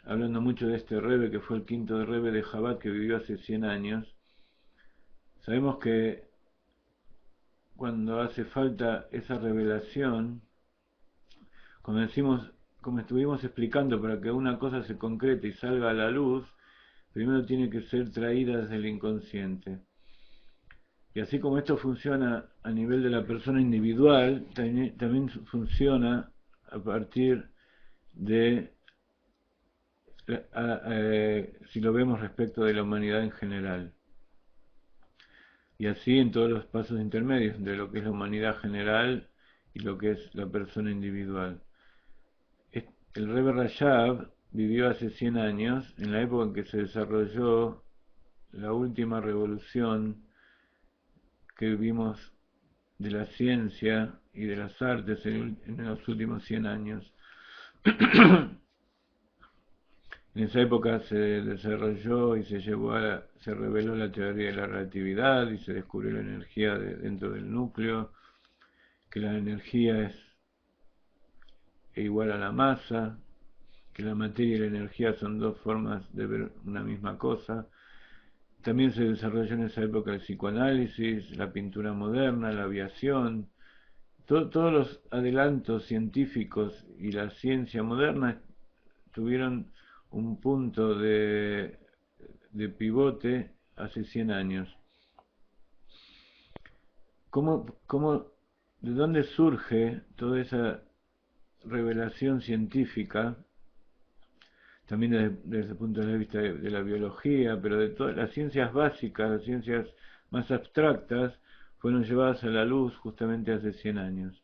hablando mucho de este Rebbe, que fue el quinto Rebbe de Chabad, que vivió hace 100 años. Sabemos que cuando hace falta esa revelación, como decimos, como estuvimos explicando, para que una cosa se concrete y salga a la luz, primero tiene que ser traída desde el inconsciente. Y así como esto funciona a nivel de la persona individual, también funciona a partir de, si lo vemos respecto de la humanidad en general. Y así en todos los pasos intermedios, de lo que es la humanidad general y lo que es la persona individual. El Rebbe Rajab vivió hace 100 años, en la época en que se desarrolló la última revolución que vimos de la ciencia y de las artes en los últimos 100 años. En esa época se desarrolló y se reveló la teoría de la relatividad y se descubrió la energía dentro del núcleo, que la energía es igual a la masa, que la materia y la energía son dos formas de ver una misma cosa. También se desarrolló en esa época el psicoanálisis, la pintura moderna, la aviación. Todos los adelantos científicos y la ciencia moderna tuvieron un punto de pivote hace 100 años. ¿De dónde surge toda esa revelación científica? También desde el punto de vista de la biología, pero de todas las ciencias básicas, las ciencias más abstractas, fueron llevadas a la luz justamente hace 100 años.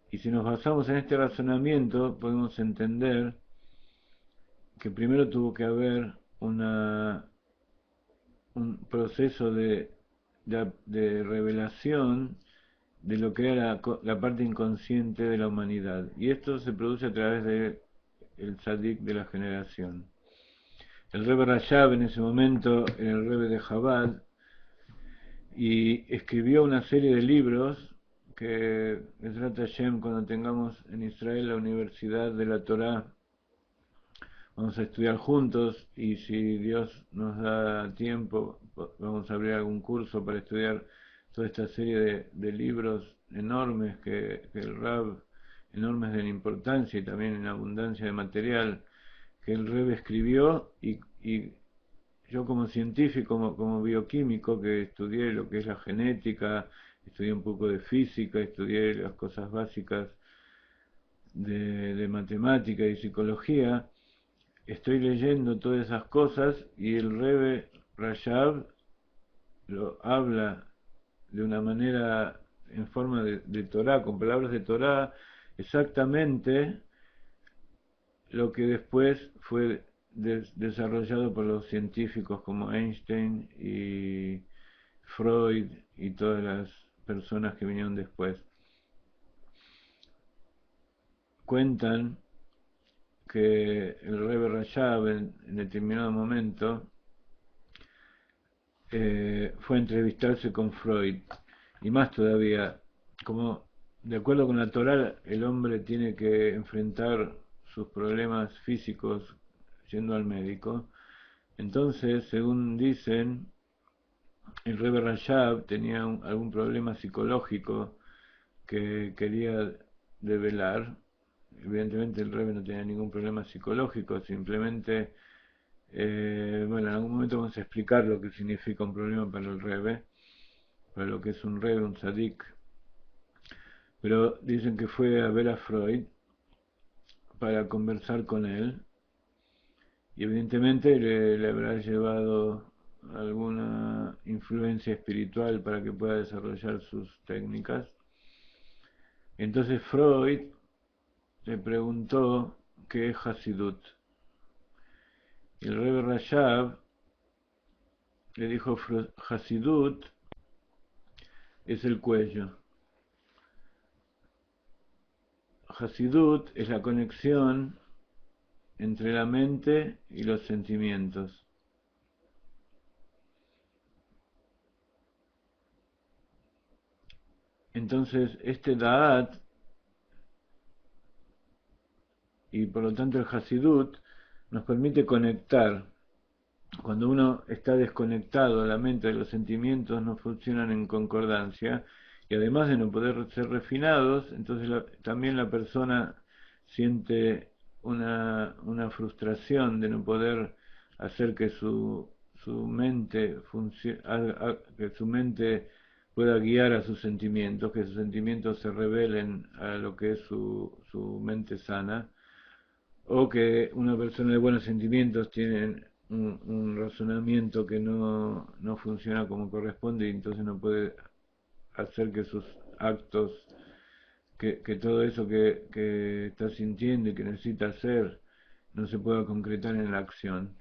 Y si nos basamos en este razonamiento, podemos entender que primero tuvo que haber un proceso de revelación de lo que era la parte inconsciente de la humanidad. Y esto se produce a través del tzadik de la generación. El Rebbe Rajab en ese momento era el Rebbe de Chabad y escribió una serie de libros que Ezrat Hashem, cuando tengamos en Israel la Universidad de la Torá, vamos a estudiar juntos, y si Dios nos da tiempo vamos a abrir algún curso para estudiar toda esta serie de libros enormes que el Rab, enormes en importancia y también en abundancia de material, que el Rebbe escribió, y yo como científico, como bioquímico, que estudié lo que es la genética, estudié un poco de física, estudié las cosas básicas de matemática y psicología, estoy leyendo todas esas cosas, y el Rebbe Rajab lo habla de una manera en forma de Torah, con palabras de Torah, exactamente lo que después fue desarrollado por los científicos como Einstein y Freud y todas las personas que vinieron después. Cuentan que el Rebbe Rajab en determinado momento fue a entrevistarse con Freud, y más todavía, como de acuerdo con la Torá, el hombre tiene que enfrentar sus problemas físicos yendo al médico. Entonces, según dicen, el Rebbe Rajab tenía algún problema psicológico que quería develar. Evidentemente el Rebbe no tenía ningún problema psicológico, simplemente, bueno, en algún momento vamos a explicar lo que significa un problema para el Rebbe, para lo que es un Rebbe, un tzadik. Pero dicen que fue a ver a Freud para conversar con él, y evidentemente le habrá llevado alguna influencia espiritual para que pueda desarrollar sus técnicas. Entonces Freud le preguntó qué es Hasidut. Y el Rebbe Rajab le dijo: Hasidut es el cuello. Hasidut es la conexión entre la mente y los sentimientos. Entonces, este Da'at y por lo tanto el Hasidut nos permite conectar. Cuando uno está desconectado, la mente y los sentimientos no funcionan en concordancia, y además de no poder ser refinados, entonces también la persona siente una frustración de no poder hacer que su mente que su mente pueda guiar a sus sentimientos, que sus sentimientos se revelen a lo que es su mente sana, o que una persona de buenos sentimientos tiene un razonamiento que no funciona como corresponde y entonces no puede hacer que sus actos, que todo eso que está sintiendo y que necesita hacer, no se pueda concretar en la acción.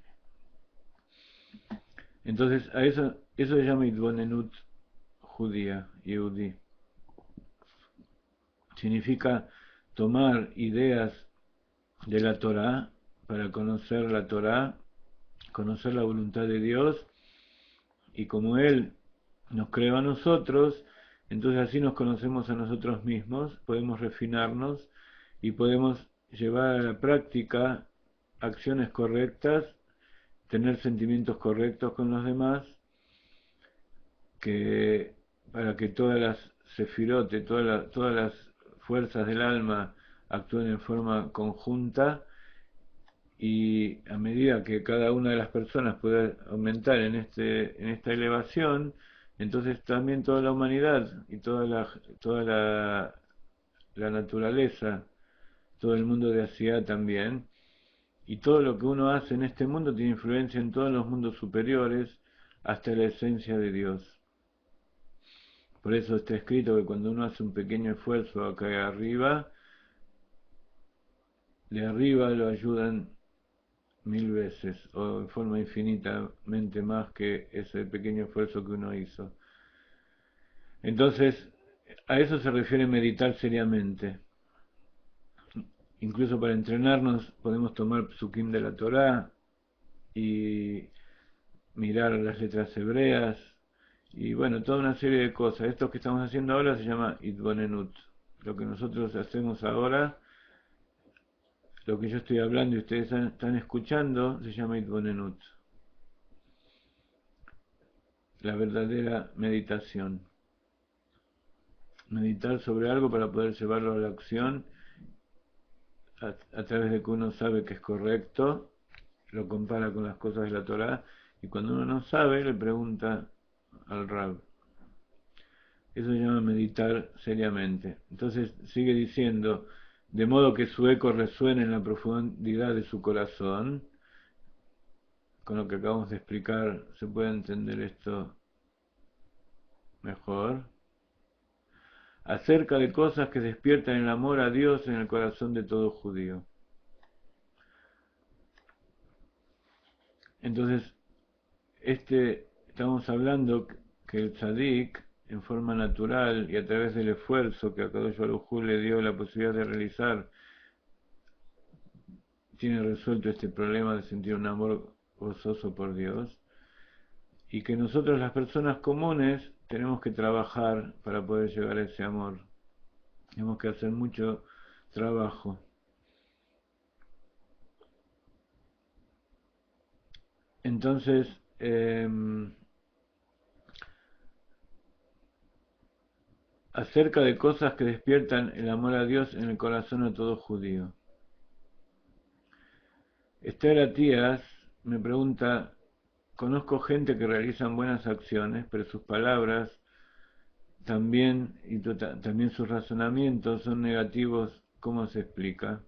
Entonces a eso se llama Itbonenut judía, Yehudi. Significa tomar ideas de la Torá para conocer la Torá, conocer la voluntad de Dios, y como Él nos creó a nosotros, entonces así nos conocemos a nosotros mismos, podemos refinarnos y podemos llevar a la práctica acciones correctas, tener sentimientos correctos con los demás, que para que todas las sefirote, todas las fuerzas del alma actúen en forma conjunta, y a medida que cada una de las personas pueda aumentar en esta elevación, entonces también toda la humanidad y toda la naturaleza, todo el mundo de Asia también, y todo lo que uno hace en este mundo tiene influencia en todos los mundos superiores hasta la esencia de Dios. Por eso está escrito que cuando uno hace un pequeño esfuerzo acá arriba, de arriba lo ayudan 1000 veces o en forma infinitamente más que ese pequeño esfuerzo que uno hizo. Entonces, a eso se refiere meditar seriamente. Incluso para entrenarnos podemos tomar psukim de la Torá y mirar las letras hebreas y bueno, toda una serie de cosas. Esto que estamos haciendo ahora se llama Itbonenut. Lo que nosotros hacemos ahora, lo que yo estoy hablando y ustedes están escuchando, se llama Itbonenut, la verdadera meditación. Meditar sobre algo para poder llevarlo a la acción a través de que uno sabe que es correcto, lo compara con las cosas de la Torá, y cuando uno no sabe le pregunta al Rab. Eso se llama meditar seriamente. Entonces sigue diciendo, de modo que su eco resuene en la profundidad de su corazón. Con lo que acabamos de explicar se puede entender esto mejor. Acerca de cosas que despiertan el amor a Dios en el corazón de todo judío. Entonces, estamos hablando que el tzadik, en forma natural y a través del esfuerzo que Akadosh Baruj Hu le dio la posibilidad de realizar, tiene resuelto este problema de sentir un amor gozoso por Dios, y que nosotros las personas comunes tenemos que trabajar para poder llegar a ese amor. Tenemos que hacer mucho trabajo. Entonces, acerca de cosas que despiertan el amor a Dios en el corazón de todo judío. Esther Atías me pregunta, conozco gente que realizan buenas acciones, pero sus palabras también también sus razonamientos son negativos. ¿Cómo se explica?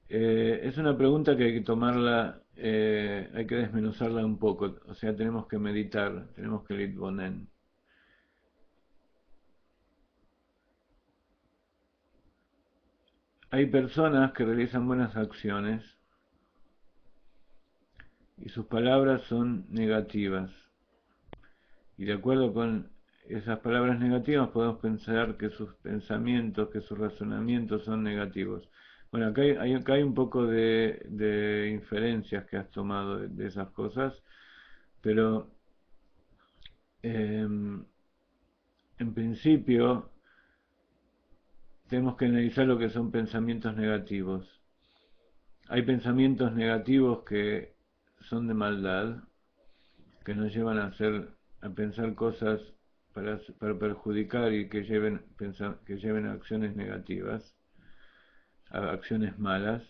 Es una pregunta que hay que tomarla, hay que desmenuzarla un poco, o sea, tenemos que meditar, tenemos que litbonen. Hay personas que realizan buenas acciones y sus palabras son negativas. Y de acuerdo con esas palabras negativas podemos pensar que sus pensamientos, que sus razonamientos son negativos. Bueno, acá hay un poco de inferencias que has tomado de esas cosas, pero en principio tenemos que analizar lo que son pensamientos negativos. Hay pensamientos negativos que son de maldad, que nos llevan a pensar cosas para perjudicar y que lleven a acciones negativas, a acciones malas.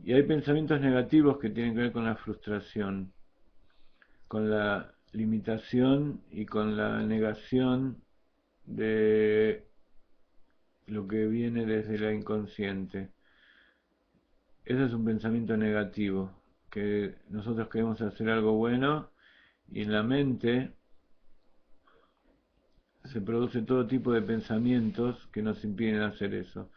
Y hay pensamientos negativos que tienen que ver con la frustración, con la limitación y con la negación de lo que viene desde la inconsciente. Ese es un pensamiento negativo, que nosotros queremos hacer algo bueno y en la mente se produce todo tipo de pensamientos que nos impiden hacer eso.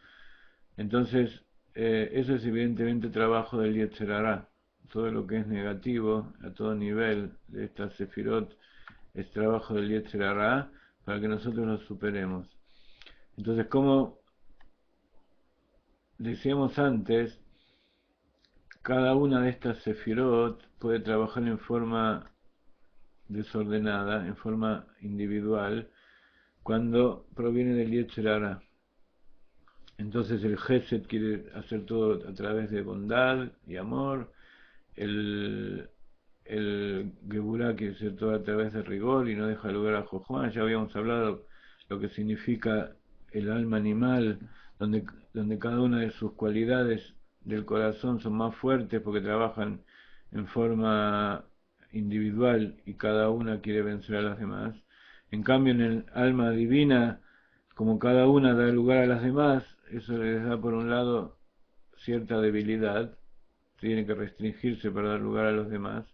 Entonces, eso es evidentemente trabajo del Yetzer Hará. Todo lo que es negativo a todo nivel de esta Sefirot es trabajo del Yetzer Hará para que nosotros lo superemos. Entonces, como decíamos antes, cada una de estas Sefirot puede trabajar en forma desordenada, en forma individual, cuando proviene del Yetzer Hará. Entonces el Gesed quiere hacer todo a través de bondad y amor, el Geburah quiere hacer todo a través de rigor y no deja lugar a Jojuan. Ya habíamos hablado lo que significa el alma animal, donde cada una de sus cualidades del corazón son más fuertes porque trabajan en forma individual y cada una quiere vencer a las demás. En cambio, en el alma divina, como cada una da lugar a las demás, eso les da por un lado cierta debilidad, tiene que restringirse para dar lugar a los demás,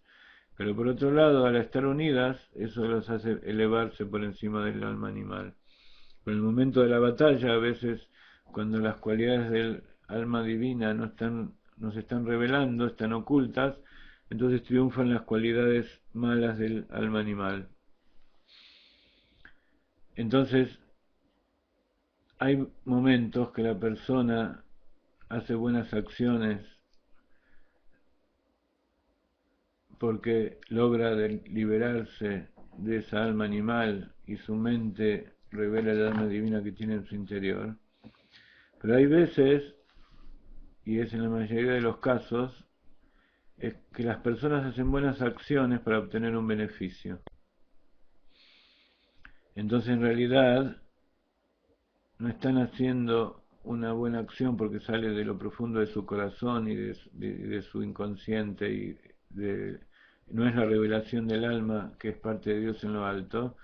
pero por otro lado, al estar unidas, eso los hace elevarse por encima del alma animal. Pero en el momento de la batalla, a veces, cuando las cualidades del alma divina no se están revelando, están ocultas, entonces triunfan las cualidades malas del alma animal. Entonces, hay momentos que la persona hace buenas acciones porque logra liberarse de esa alma animal y su mente revela el alma divina que tiene en su interior. Pero hay veces, y es en la mayoría de los casos, es que las personas hacen buenas acciones para obtener un beneficio. Entonces en realidad no están haciendo una buena acción porque sale de lo profundo de su corazón y de su inconsciente y no es la revelación del alma que es parte de Dios en lo alto,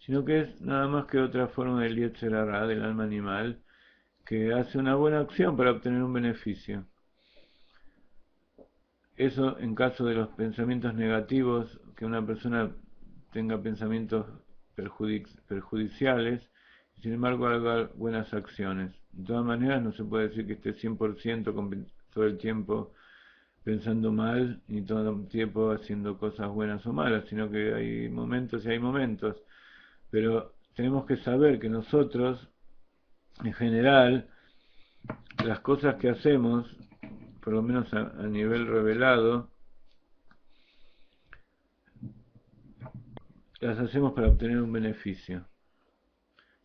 sino que es nada más que otra forma del Yetzer Hará, del alma animal, que hace una buena acción para obtener un beneficio. Eso en caso de los pensamientos negativos, que una persona tenga pensamientos perjudiciales, sin embargo haga buenas acciones. De todas maneras no se puede decir que esté 100% todo el tiempo pensando mal, ni todo el tiempo haciendo cosas buenas o malas, sino que hay momentos y hay momentos. Pero tenemos que saber que nosotros, en general, las cosas que hacemos, por lo menos a nivel revelado, las hacemos para obtener un beneficio.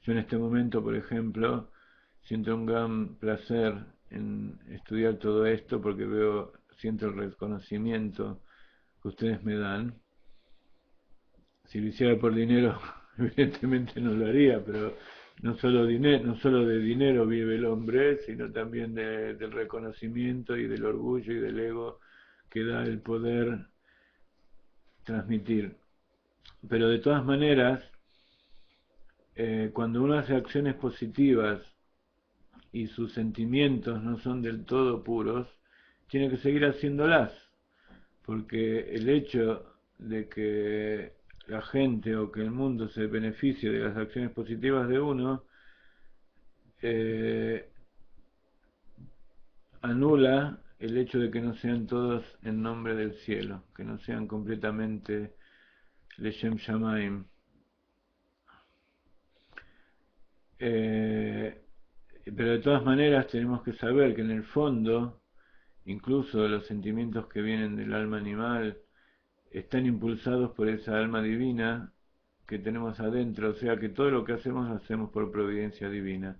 Yo en este momento, por ejemplo, siento un gran placer en estudiar todo esto porque siento el reconocimiento que ustedes me dan. Si lo hiciera por dinero, evidentemente no lo haría, pero no solo de dinero vive el hombre, sino también del reconocimiento y del orgullo y del ego que da el poder transmitir. Pero de todas maneras, cuando uno hace acciones positivas y sus sentimientos no son del todo puros, tiene que seguir haciéndolas, porque el hecho de que la gente o que el mundo se beneficie de las acciones positivas de uno, anula el hecho de que no sean todos en nombre del cielo, que no sean completamente Leshem Shamaim. Pero de todas maneras tenemos que saber que en el fondo, incluso los sentimientos que vienen del alma animal, están impulsados por esa alma divina que tenemos adentro, o sea que todo lo que hacemos por providencia divina.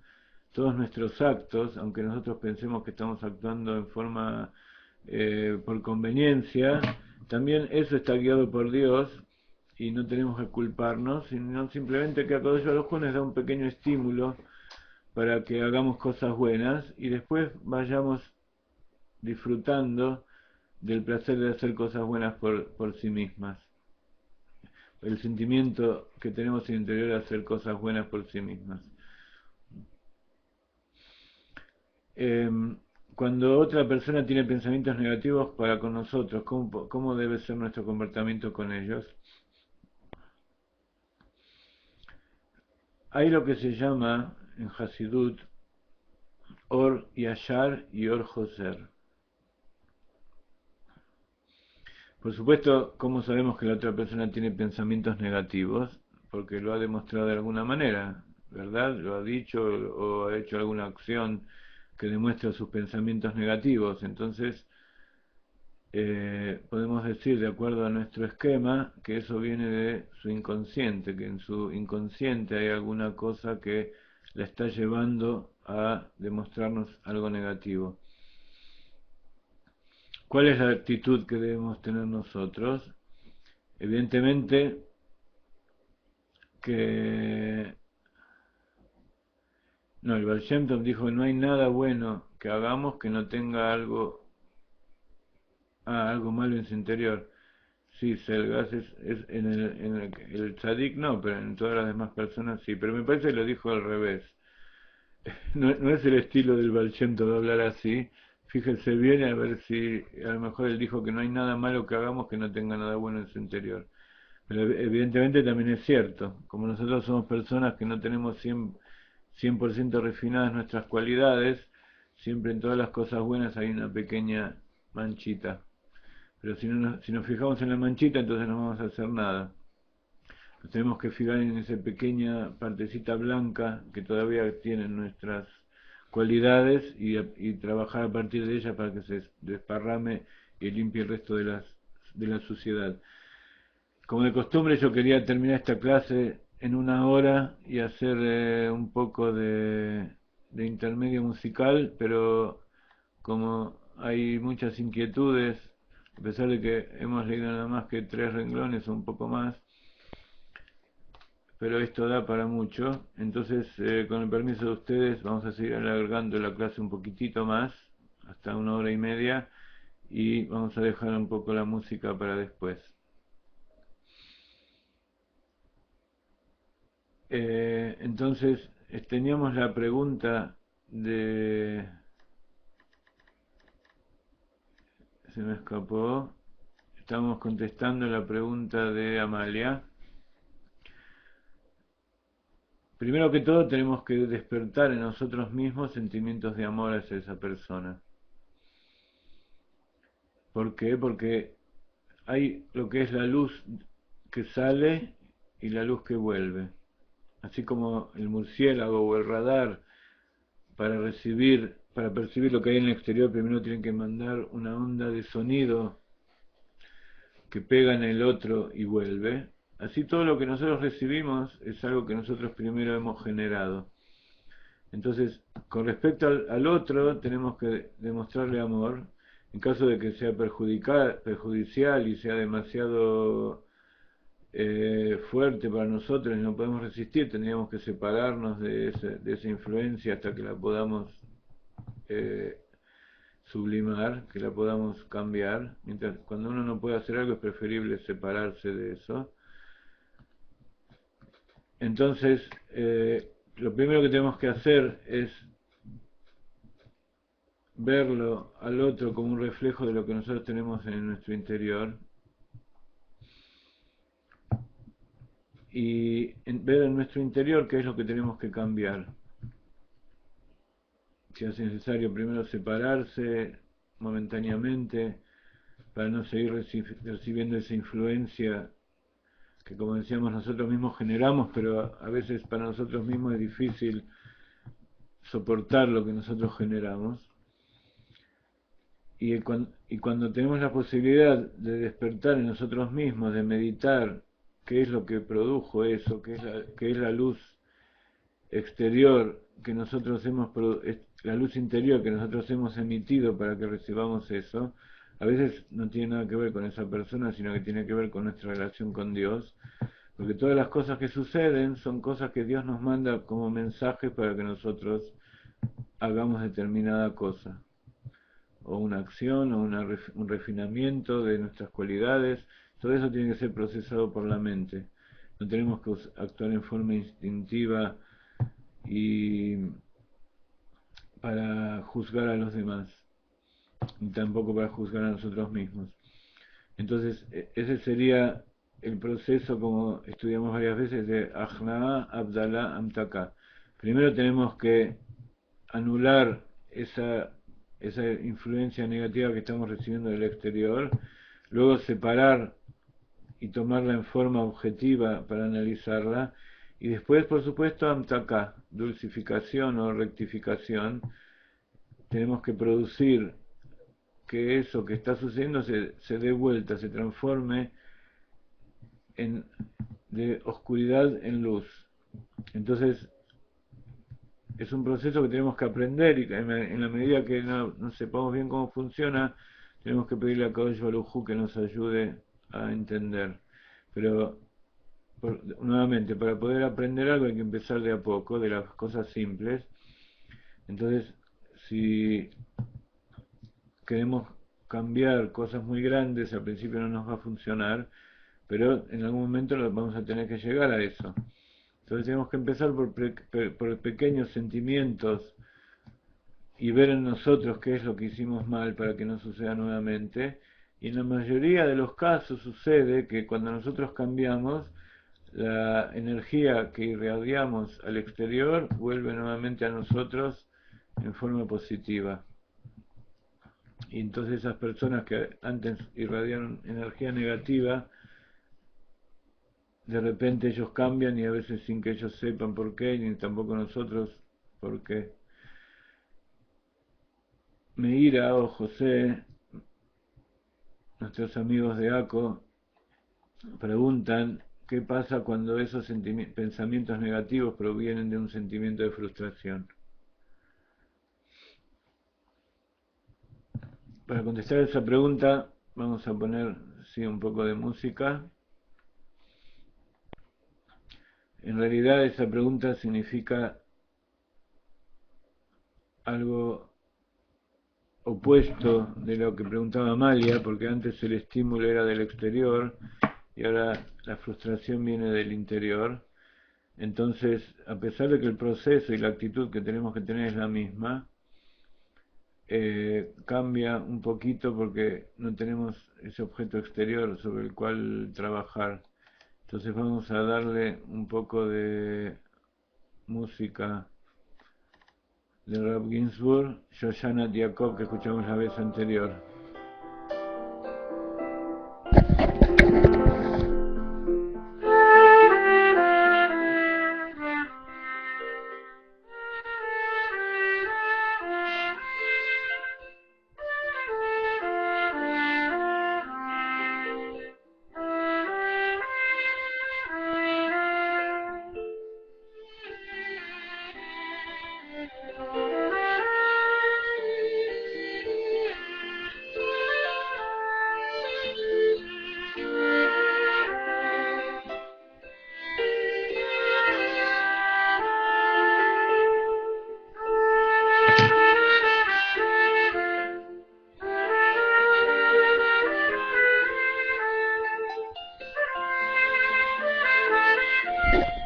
todos nuestros actos, aunque nosotros pensemos que estamos actuando en forma por conveniencia, también eso está guiado por Dios y no tenemos que culparnos, sino simplemente que a cada uno nos da un pequeño estímulo para que hagamos cosas buenas y después vayamos disfrutando del placer de hacer cosas buenas por sí mismas. El sentimiento que tenemos en el interior de hacer cosas buenas por sí mismas. Cuando otra persona tiene pensamientos negativos para con nosotros, ¿cómo debe ser nuestro comportamiento con ellos? Hay lo que se llama en Hasidut Or Yashar y Or Joser. Por supuesto, ¿cómo sabemos que la otra persona tiene pensamientos negativos? Porque lo ha demostrado de alguna manera, ¿verdad? Lo ha dicho o ha hecho alguna acción que demuestra sus pensamientos negativos. Entonces, podemos decir, de acuerdo a nuestro esquema, que eso viene de su inconsciente, que en su inconsciente hay alguna cosa que la está llevando a demostrarnos algo negativo. ¿Cuál es la actitud que debemos tener nosotros? Evidentemente que no, el Baal Shem Tov dijo que no hay nada bueno que hagamos que no tenga algo malo en su interior. Sí, Selgas es en el tzadik no, pero en todas las demás personas sí, pero me parece que lo dijo al revés. No es el estilo del Baal Shem Tov de hablar así. Fíjense bien a ver si a lo mejor él dijo que no hay nada malo que hagamos que no tenga nada bueno en su interior. Pero evidentemente también es cierto, como nosotros somos personas que no tenemos 100% refinadas nuestras cualidades, siempre en todas las cosas buenas hay una pequeña manchita. Pero si nos fijamos en la manchita, entonces no vamos a hacer nada. Nos tenemos que fijar en esa pequeña partecita blanca que todavía tienen nuestras cualidades y trabajar a partir de ella para que se desparrame y limpie el resto de la suciedad. Como de costumbre, yo quería terminar esta clase en 1 hora y hacer un poco de intermedio musical, pero como hay muchas inquietudes, a pesar de que hemos leído nada más que 3 renglones o un poco más, pero esto da para mucho, entonces con el permiso de ustedes vamos a seguir alargando la clase un poquitito más, hasta 1 hora y media, y vamos a dejar un poco la música para después. Entonces teníamos la pregunta se me escapó, estamos contestando la pregunta de Amalia. Primero que todo tenemos que despertar en nosotros mismos sentimientos de amor hacia esa persona. ¿Por qué? Porque hay lo que es la luz que sale y la luz que vuelve. Así como el murciélago o el radar para percibir lo que hay en el exterior, primero tienen que mandar una onda de sonido que pega en el otro y vuelve. Así todo lo que nosotros recibimos es algo que nosotros primero hemos generado. Entonces, con respecto al otro, tenemos que demostrarle amor. En caso de que sea perjudicial y sea demasiado fuerte para nosotros y no podemos resistir, tendríamos que separarnos de esa influencia hasta que la podamos sublimar, que la podamos cambiar. Mientras cuando uno no puede hacer algo es preferible separarse de eso. Entonces, lo primero que tenemos que hacer es verlo al otro como un reflejo de lo que nosotros tenemos en nuestro interior y ver en nuestro interior qué es lo que tenemos que cambiar. Si es necesario primero separarse momentáneamente para no seguir recibiendo esa influencia que, como decíamos, nosotros mismos generamos, pero a veces para nosotros mismos es difícil soportar lo que nosotros generamos. Y cuando tenemos la posibilidad de despertar en nosotros mismos, de meditar qué es lo que produjo eso, qué es la luz exterior que nosotros la luz interior que nosotros hemos emitido para que recibamos eso, a veces no tiene nada que ver con esa persona, sino que tiene que ver con nuestra relación con Dios, porque todas las cosas que suceden son cosas que Dios nos manda como mensajes para que nosotros hagamos determinada cosa, o una acción, o un refinamiento de nuestras cualidades. Todo eso tiene que ser procesado por la mente. No tenemos que actuar en forma instintiva y para juzgar a los demás, ni tampoco para juzgar a nosotros mismos. Entonces, ese sería el proceso, como estudiamos varias veces, de Ajna'a, Abdalá, Amtaka. Primero tenemos que anular esa influencia negativa que estamos recibiendo del exterior, luego separar y tomarla en forma objetiva para analizarla, y después, por supuesto, Amtaka, dulcificación o rectificación. Tenemos que producir que eso que está sucediendo se dé vuelta, se transforme de oscuridad en luz. Entonces, es un proceso que tenemos que aprender, y en la medida que no sepamos bien cómo funciona, tenemos que pedirle a Kadosh Baruj Hu que nos ayude a entender. Pero, nuevamente, para poder aprender algo hay que empezar de a poco, de las cosas simples. Entonces, si queremos cambiar cosas muy grandes, al principio no nos va a funcionar, pero en algún momento vamos a tener que llegar a eso. Entonces tenemos que empezar por pequeños sentimientos y ver en nosotros qué es lo que hicimos mal para que no suceda nuevamente. Y en la mayoría de los casos sucede que cuando nosotros cambiamos, la energía que irradiamos al exterior vuelve nuevamente a nosotros en forma positiva. Y entonces esas personas que antes irradiaron energía negativa, de repente ellos cambian, y a veces sin que ellos sepan por qué, ni tampoco nosotros por qué. Meira o José, nuestros amigos de ACO, preguntan qué pasa cuando esos pensamientos negativos provienen de un sentimiento de frustración. Para contestar esa pregunta vamos a poner un poco de música. En realidad esa pregunta significa algo opuesto de lo que preguntaba Amalia, porque antes el estímulo era del exterior y ahora la frustración viene del interior. Entonces, a pesar de que el proceso y la actitud que tenemos que tener es la misma, cambia un poquito porque no tenemos ese objeto exterior sobre el cual trabajar. Entonces vamos a darle un poco de música de Rav Ginsburg, Shoshana Diakov, que escuchamos la vez anterior.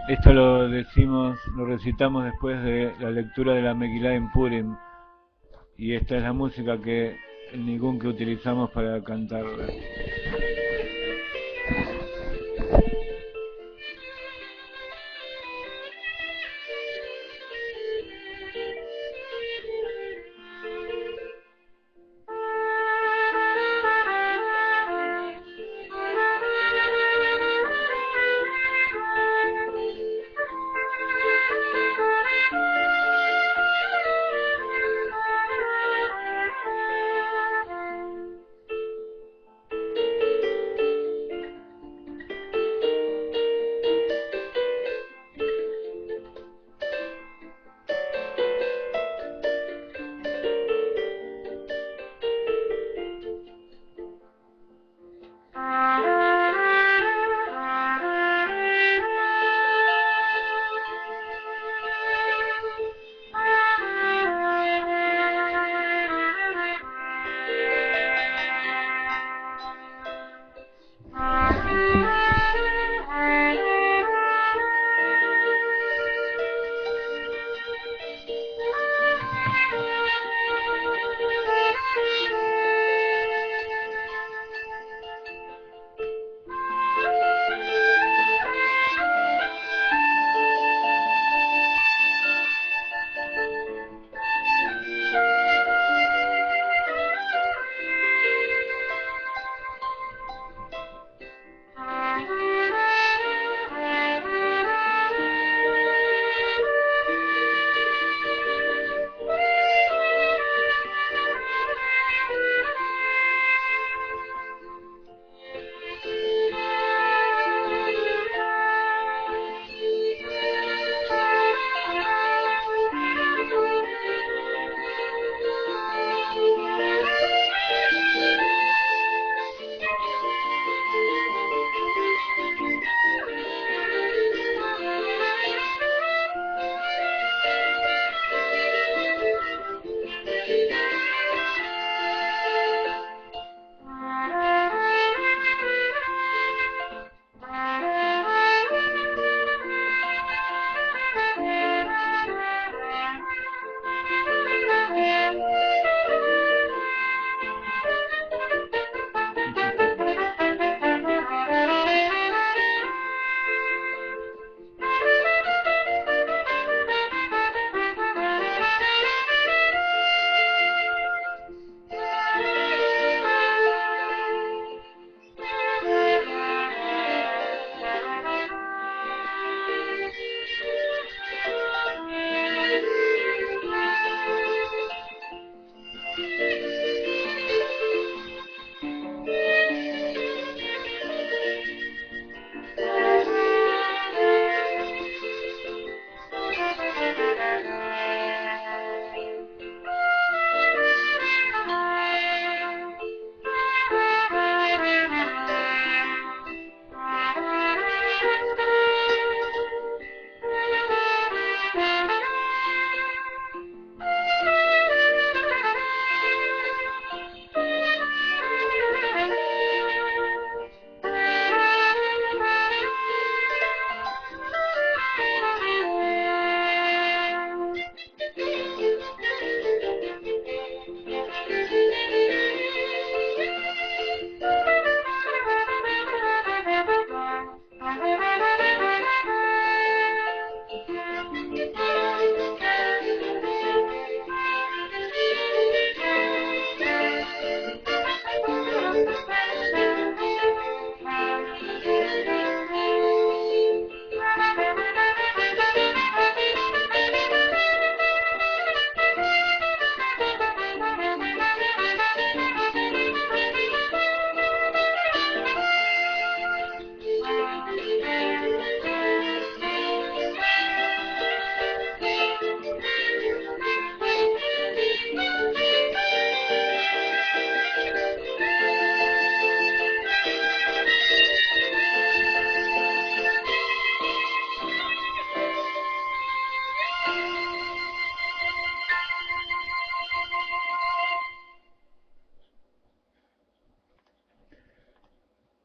Esto lo recitamos después de la lectura de la Megilá en Purim, y esta es la música el nigún que utilizamos para cantarla.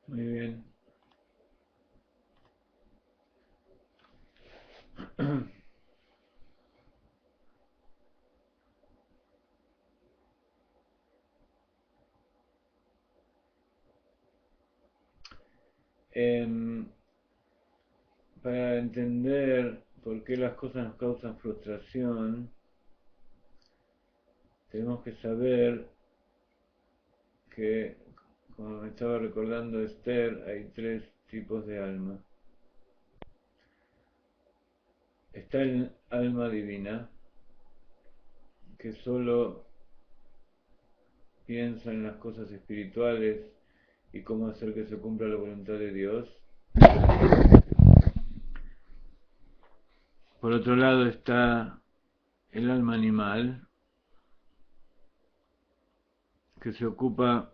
Muy bien. Em, para entender por qué las cosas nos causan frustración, tenemos que saber que, como me estaba recordando Esther, hay tres tipos de alma. Está el alma divina, que solo piensa en las cosas espirituales y cómo hacer que se cumpla la voluntad de Dios. Por otro lado está el alma animal, que se ocupa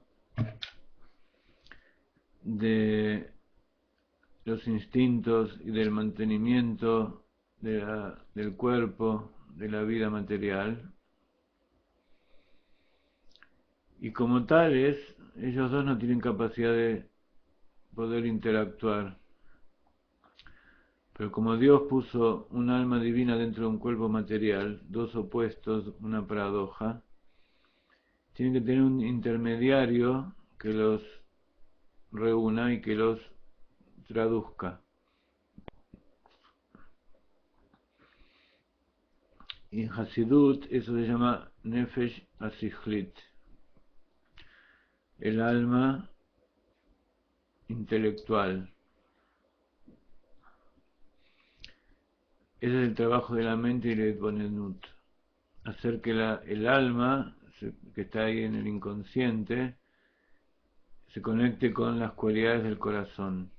de los instintos y del mantenimiento del cuerpo, de la vida material. Y como tales, ellos dos no tienen capacidad de poder interactuar. Pero como Dios puso un alma divina dentro de un cuerpo material, dos opuestos, una paradoja, tienen que tener un intermediario que los reúna y que los traduzca. Y en Hasidut eso se llama Nefesh Asichlit, el alma intelectual. Ese es el trabajo de la mente y la Etbonenut, hacer que el alma, que está ahí en el inconsciente, se conecte con las cualidades del corazón.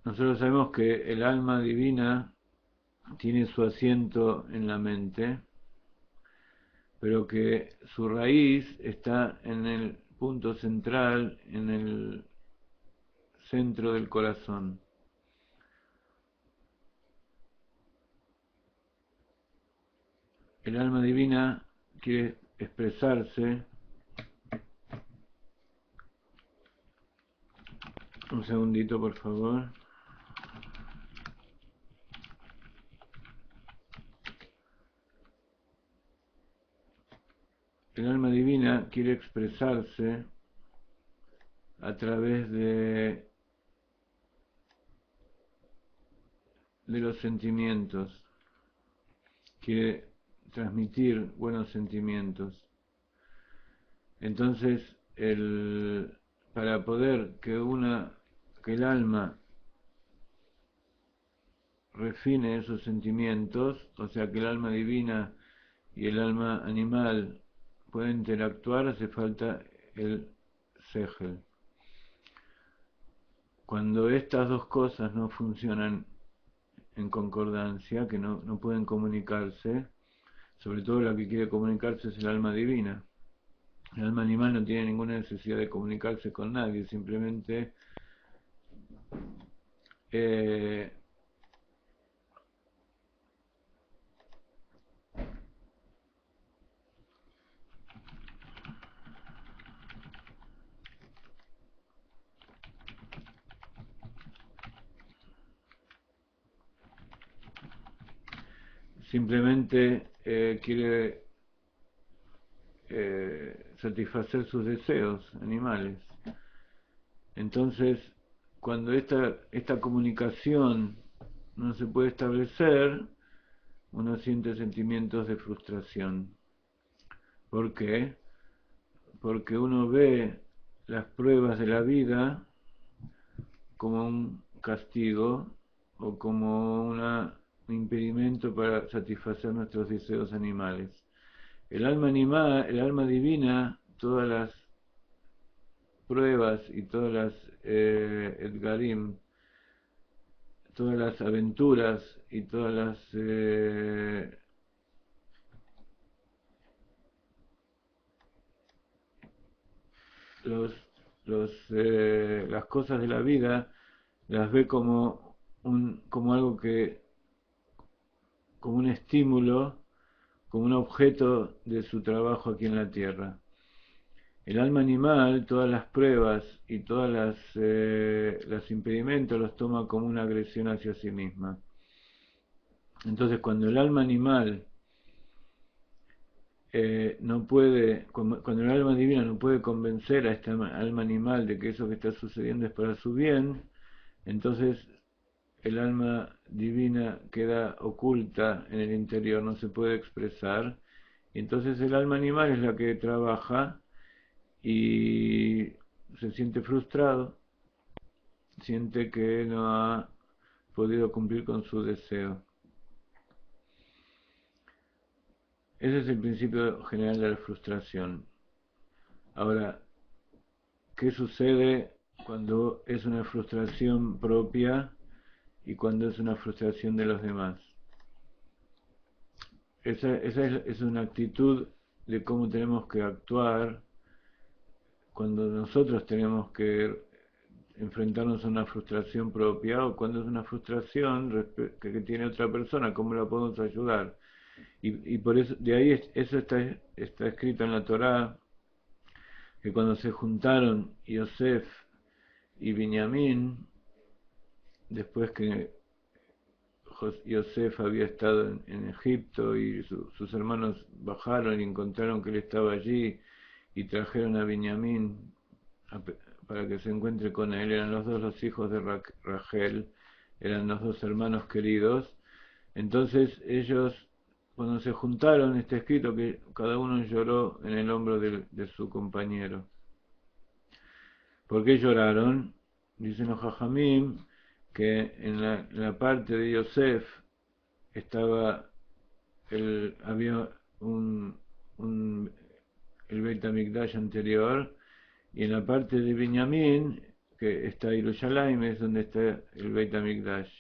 Nosotros sabemos que el alma divina tiene su asiento en la mente, pero que su raíz está en el punto central, en el centro del corazón. El alma divina quiere expresarse. Un segundito, por favor. El alma divina quiere expresarse a través de los sentimientos. Quiere transmitir buenos sentimientos. Entonces, para poder que el alma refine esos sentimientos, o sea que el alma divina y el alma animal pueden interactuar, hace falta el Sehel. Cuando estas dos cosas no funcionan en concordancia, que no pueden comunicarse, sobre todo la que quiere comunicarse es el alma divina. El alma animal no tiene ninguna necesidad de comunicarse con nadie, simplemente quiere satisfacer sus deseos animales. Entonces, cuando esta comunicación no se puede establecer, uno siente sentimientos de frustración. ¿Por qué? Porque uno ve las pruebas de la vida como un castigo o como un impedimento para satisfacer nuestros deseos animales. El alma divina, todas las pruebas y todas las Edgarim, todas las aventuras y todas las cosas de la vida, las ve como como algo que, como un estímulo, como un objeto de su trabajo aquí en la tierra. El alma animal, todas las pruebas y todos los impedimentos los toma como una agresión hacia sí misma. Entonces, cuando el alma animal no puede, cuando el alma divina no puede convencer a esta alma animal de que eso que está sucediendo es para su bien, entonces el alma divina queda oculta en el interior, no se puede expresar, y entonces el alma animal es la que trabaja y se siente frustrado, siente que no ha podido cumplir con su deseo. Ese es el principio general de la frustración. Ahora, ¿qué sucede cuando es una frustración propia y cuando es una frustración de los demás? Esa es una actitud de cómo tenemos que actuar cuando nosotros tenemos que enfrentarnos a una frustración propia o cuando es una frustración que tiene otra persona, cómo la podemos ayudar. Y por eso, de ahí eso está escrito en la Torá, que cuando se juntaron Yosef y Binyamin, después que Yosef había estado en Egipto y sus hermanos bajaron y encontraron que él estaba allí y trajeron a Binyamin para que se encuentre con él. Eran los hijos de Rachel, eran los dos hermanos queridos. Entonces ellos, cuando se juntaron, está escrito que cada uno lloró en el hombro de su compañero. ¿Por qué lloraron? Dicen los Jajamim que en la parte de Yosef había el Beit HaMikdash anterior, y en la parte de Binyamin, que está Yerushalayim, es donde está el Beit HaMikdash.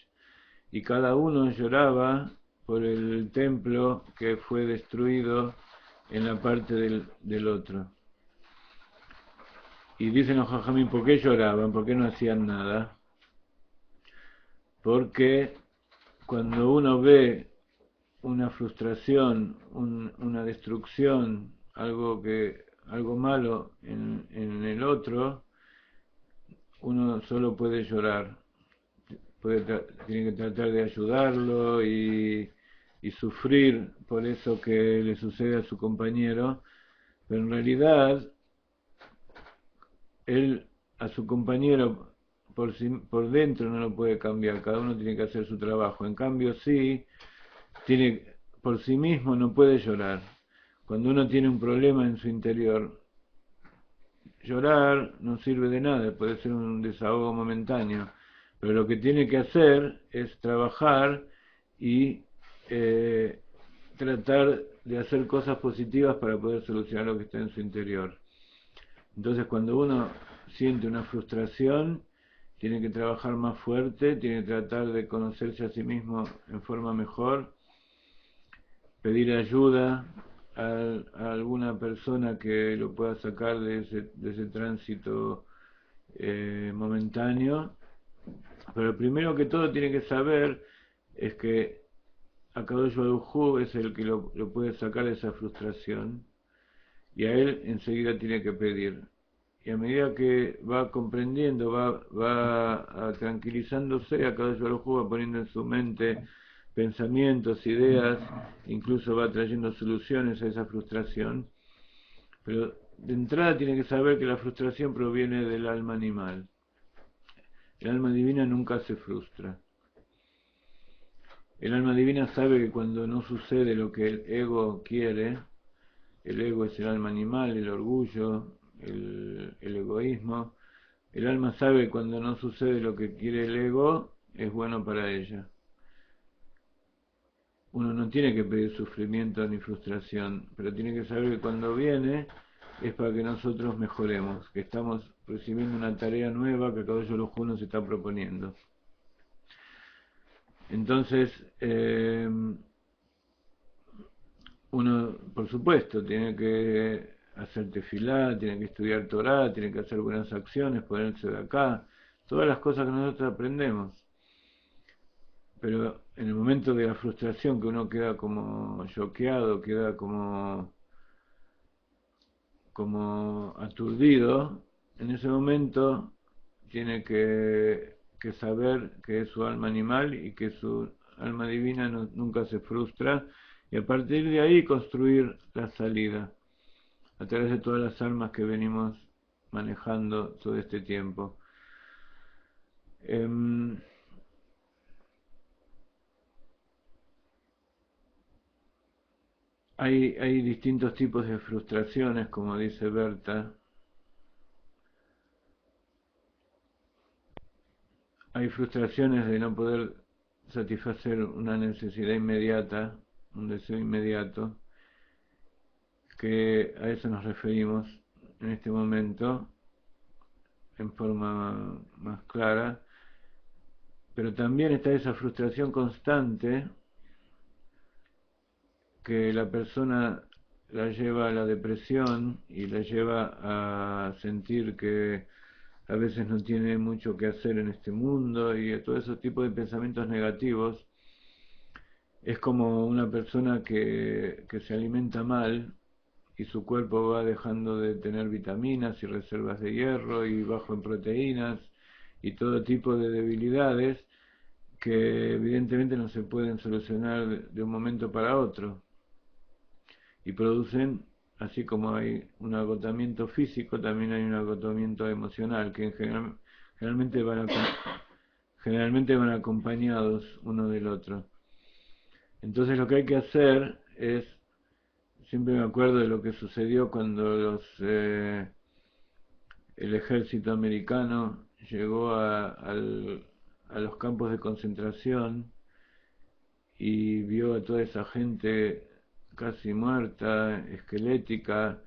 Y cada uno lloraba por el templo que fue destruido en la parte del otro. Y dicen los Jajamim, ¿por qué lloraban? ¿Por qué no hacían nada? Porque cuando uno ve una frustración, una destrucción, algo malo en el otro, uno solo puede llorar, tiene que tratar de ayudarlo y sufrir por eso que le sucede a su compañero, pero en realidad él a su compañero por dentro no lo puede cambiar, cada uno tiene que hacer su trabajo. En cambio sí, por sí mismo no puede llorar. Cuando uno tiene un problema en su interior, llorar no sirve de nada, puede ser un desahogo momentáneo, pero lo que tiene que hacer es trabajar y tratar de hacer cosas positivas para poder solucionar lo que está en su interior. Entonces, cuando uno siente una frustración, tiene que trabajar más fuerte, tiene que tratar de conocerse a sí mismo en forma mejor, pedir ayuda a alguna persona que lo pueda sacar de ese tránsito momentáneo. Pero primero que todo tiene que saber es que Akadosh Baruj Hu es el que lo puede sacar de esa frustración, y a él enseguida tiene que pedir. Y a medida que va comprendiendo, va tranquilizándose, Akadosh Baruj Hu va poniendo en su mente pensamientos, ideas, incluso va trayendo soluciones a esa frustración. Pero de entrada tiene que saber que la frustración proviene del alma animal. El alma divina nunca se frustra. El alma divina sabe que cuando no sucede lo que el ego quiere, el ego es el alma animal, el orgullo, el egoísmo, el alma sabe que cuando no sucede lo que quiere el ego, es bueno para ella. Uno no tiene que pedir sufrimiento ni frustración, pero tiene que saber que cuando viene es para que nosotros mejoremos, que estamos recibiendo una tarea nueva que Akadosh Baruj Hu nos está proponiendo. Entonces, uno, por supuesto, tiene que hacer tefilá, tiene que estudiar Torá, tiene que hacer buenas acciones, ponerse de acá, todas las cosas que nosotros aprendemos. pero en el momento de la frustración que uno queda como choqueado, queda como aturdido, en ese momento tiene que saber que es su alma animal y que su alma divina nunca se frustra, y a partir de ahí construir la salida a través de todas las almas que venimos manejando todo este tiempo. Hay distintos tipos de frustraciones, como dice Berta. Hay frustraciones de no poder satisfacer una necesidad inmediata, un deseo inmediato, que a eso nos referimos en este momento en forma más clara, pero también está esa frustración constante que la persona la lleva a la depresión y la lleva a sentir que a veces no tiene mucho que hacer en este mundo, y a todo ese tipo de pensamientos negativos. Es como una persona que se alimenta mal y su cuerpo va dejando de tener vitaminas y reservas de hierro y bajo en proteínas y todo tipo de debilidades que evidentemente no se pueden solucionar de un momento para otro, y producen, así como hay un agotamiento físico, también hay un agotamiento emocional, que generalmente generalmente van acompañados uno del otro. Entonces lo que hay que hacer es, siempre me acuerdo de lo que sucedió cuando el ejército americano llegó a los campos de concentración y vio a toda esa gente casi muerta, esquelética,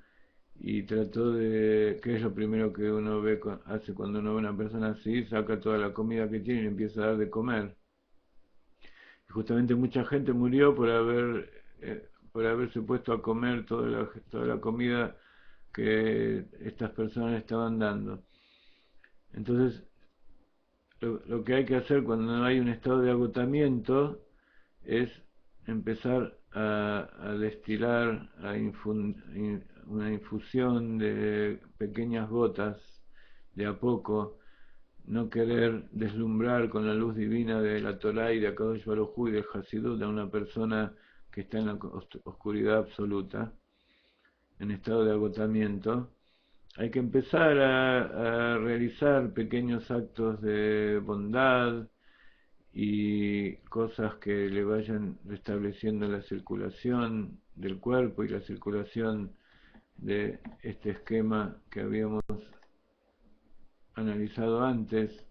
y trató de, ¿qué es lo primero que uno hace cuando uno ve a una persona así? Saca toda la comida que tiene y le empieza a dar de comer. Y justamente mucha gente murió por haberse puesto a comer toda la comida que estas personas le estaban dando. Entonces, lo que hay que hacer cuando hay un estado de agotamiento es empezar a destilar, una infusión de pequeñas gotas de a poco, no querer deslumbrar con la luz divina de la Torá y de Akadosh Baruj Hu y del Hasidut a una persona que está en la oscuridad absoluta, en estado de agotamiento. Hay que empezar a realizar pequeños actos de bondad y cosas que le vayan restableciendo la circulación del cuerpo y la circulación de este esquema que habíamos analizado antes.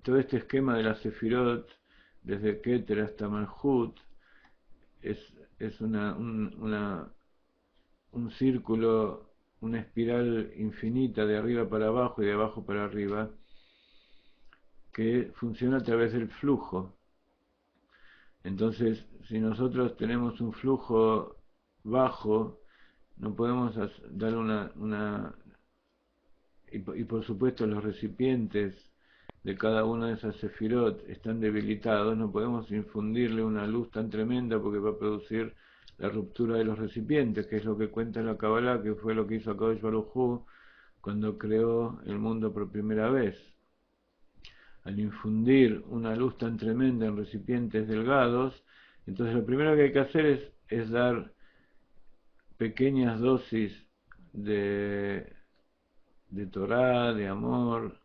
Todo este esquema de la Sefirot, desde Keter hasta Malhut, es un círculo, una espiral infinita de arriba para abajo y de abajo para arriba, que funciona a través del flujo. Entonces, si nosotros tenemos un flujo bajo, no podemos dar y por supuesto los recipientes de cada una de esas sefirot están debilitados, no podemos infundirle una luz tan tremenda porque va a producir la ruptura de los recipientes, que es lo que cuenta en la Kabbalah, que fue lo que hizo Akadosh Baruj Hu cuando creó el mundo por primera vez. Al infundir una luz tan tremenda en recipientes delgados, entonces lo primero que hay que hacer es dar pequeñas dosis de Torah, de amor,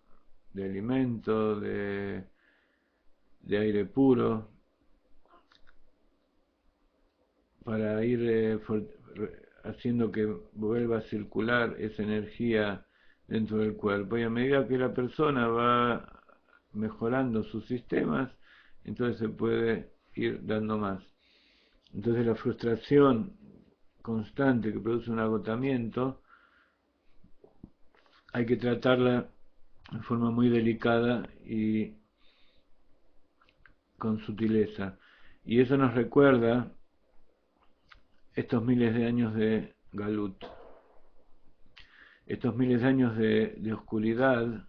de alimento, de aire puro, para ir haciendo que vuelva a circular esa energía dentro del cuerpo. Y a medida que la persona va mejorando sus sistemas, entonces se puede ir dando más. Entonces la frustración constante que produce un agotamiento, hay que tratarla de forma muy delicada y con sutileza. Y eso nos recuerda estos miles de años de Galut, estos miles de años de oscuridad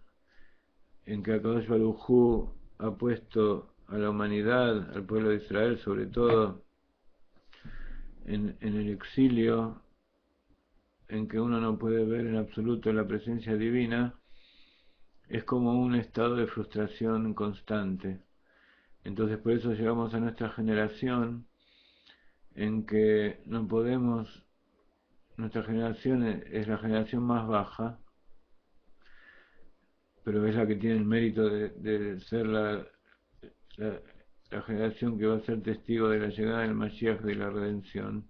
en que Akadosh Baruj Hu ha puesto a la humanidad, al pueblo de Israel sobre todo, en el exilio, en que uno no puede ver en absoluto la presencia divina, es como un estado de frustración constante. Entonces por eso llegamos a nuestra generación, en que no podemos, nuestra generación es la generación más baja, pero es la que tiene el mérito de ser la generación que va a ser testigo de la llegada del Mashiach, de la redención.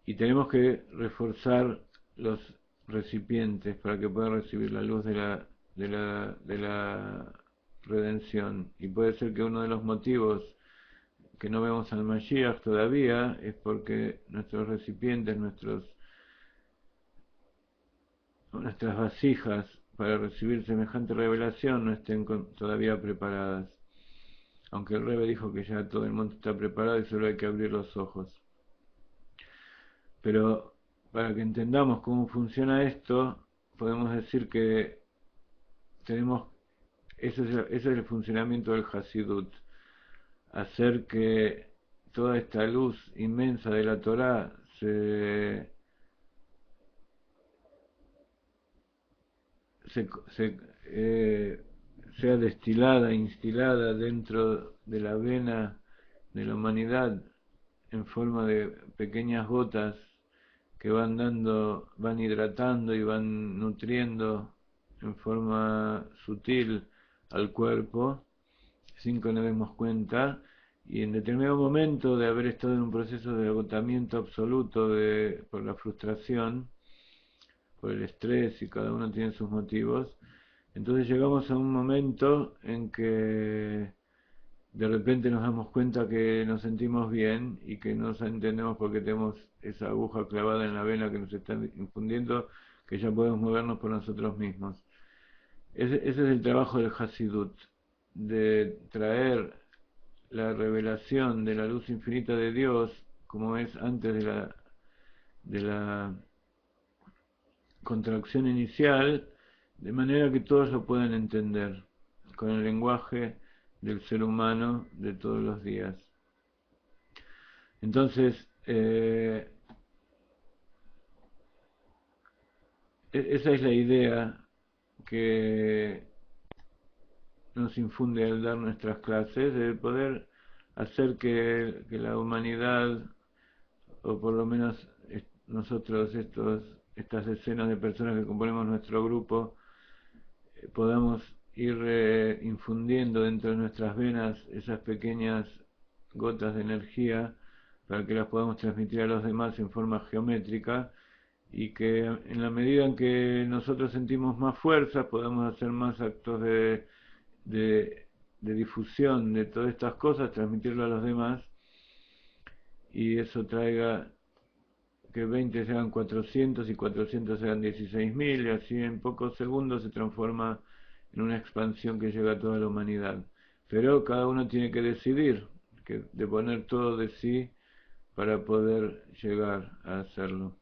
Y tenemos que reforzar los recipientes para que puedan recibir la luz de la redención. Y puede ser que uno de los motivos que no vemos al Mashiach todavía es porque nuestros recipientes, nuestras vasijas para recibir semejante revelación no estén todavía preparadas. Aunque el Rebbe dijo que ya todo el mundo está preparado y solo hay que abrir los ojos. Pero para que entendamos cómo funciona esto, podemos decir que ese es el funcionamiento del Hasidut, hacer que toda esta luz inmensa de la Torá sea destilada, instilada dentro de la vena de la humanidad en forma de pequeñas gotas que van hidratando y van nutriendo en forma sutil al cuerpo, sin que nos demos cuenta, y en determinado momento de haber estado en un proceso de agotamiento absoluto por la frustración, por el estrés, y cada uno tiene sus motivos, entonces llegamos a un momento en que de repente nos damos cuenta que nos sentimos bien y que no entendemos por qué tenemos esa aguja clavada en la vena que nos está infundiendo, que ya podemos movernos por nosotros mismos. Ese es el trabajo del Hasidut, de traer la revelación de la luz infinita de Dios, como es antes de la contracción inicial, de manera que todos lo puedan entender, con el lenguaje del ser humano de todos los días. Entonces, esa es la idea que nos infunde al dar nuestras clases, de poder hacer que la humanidad, o por lo menos nosotros, estas decenas de personas que componemos nuestro grupo, podamos ir infundiendo dentro de nuestras venas esas pequeñas gotas de energía para que las podamos transmitir a los demás en forma geométrica, y que en la medida en que nosotros sentimos más fuerza podamos hacer más actos de difusión de todas estas cosas, transmitirlo a los demás, y eso traiga que 20 sean 400 y 400 sean 16.000, y así en pocos segundos se transforma en una expansión que llega a toda la humanidad. Pero cada uno tiene que decidir, de poner todo de sí para poder llegar a hacerlo.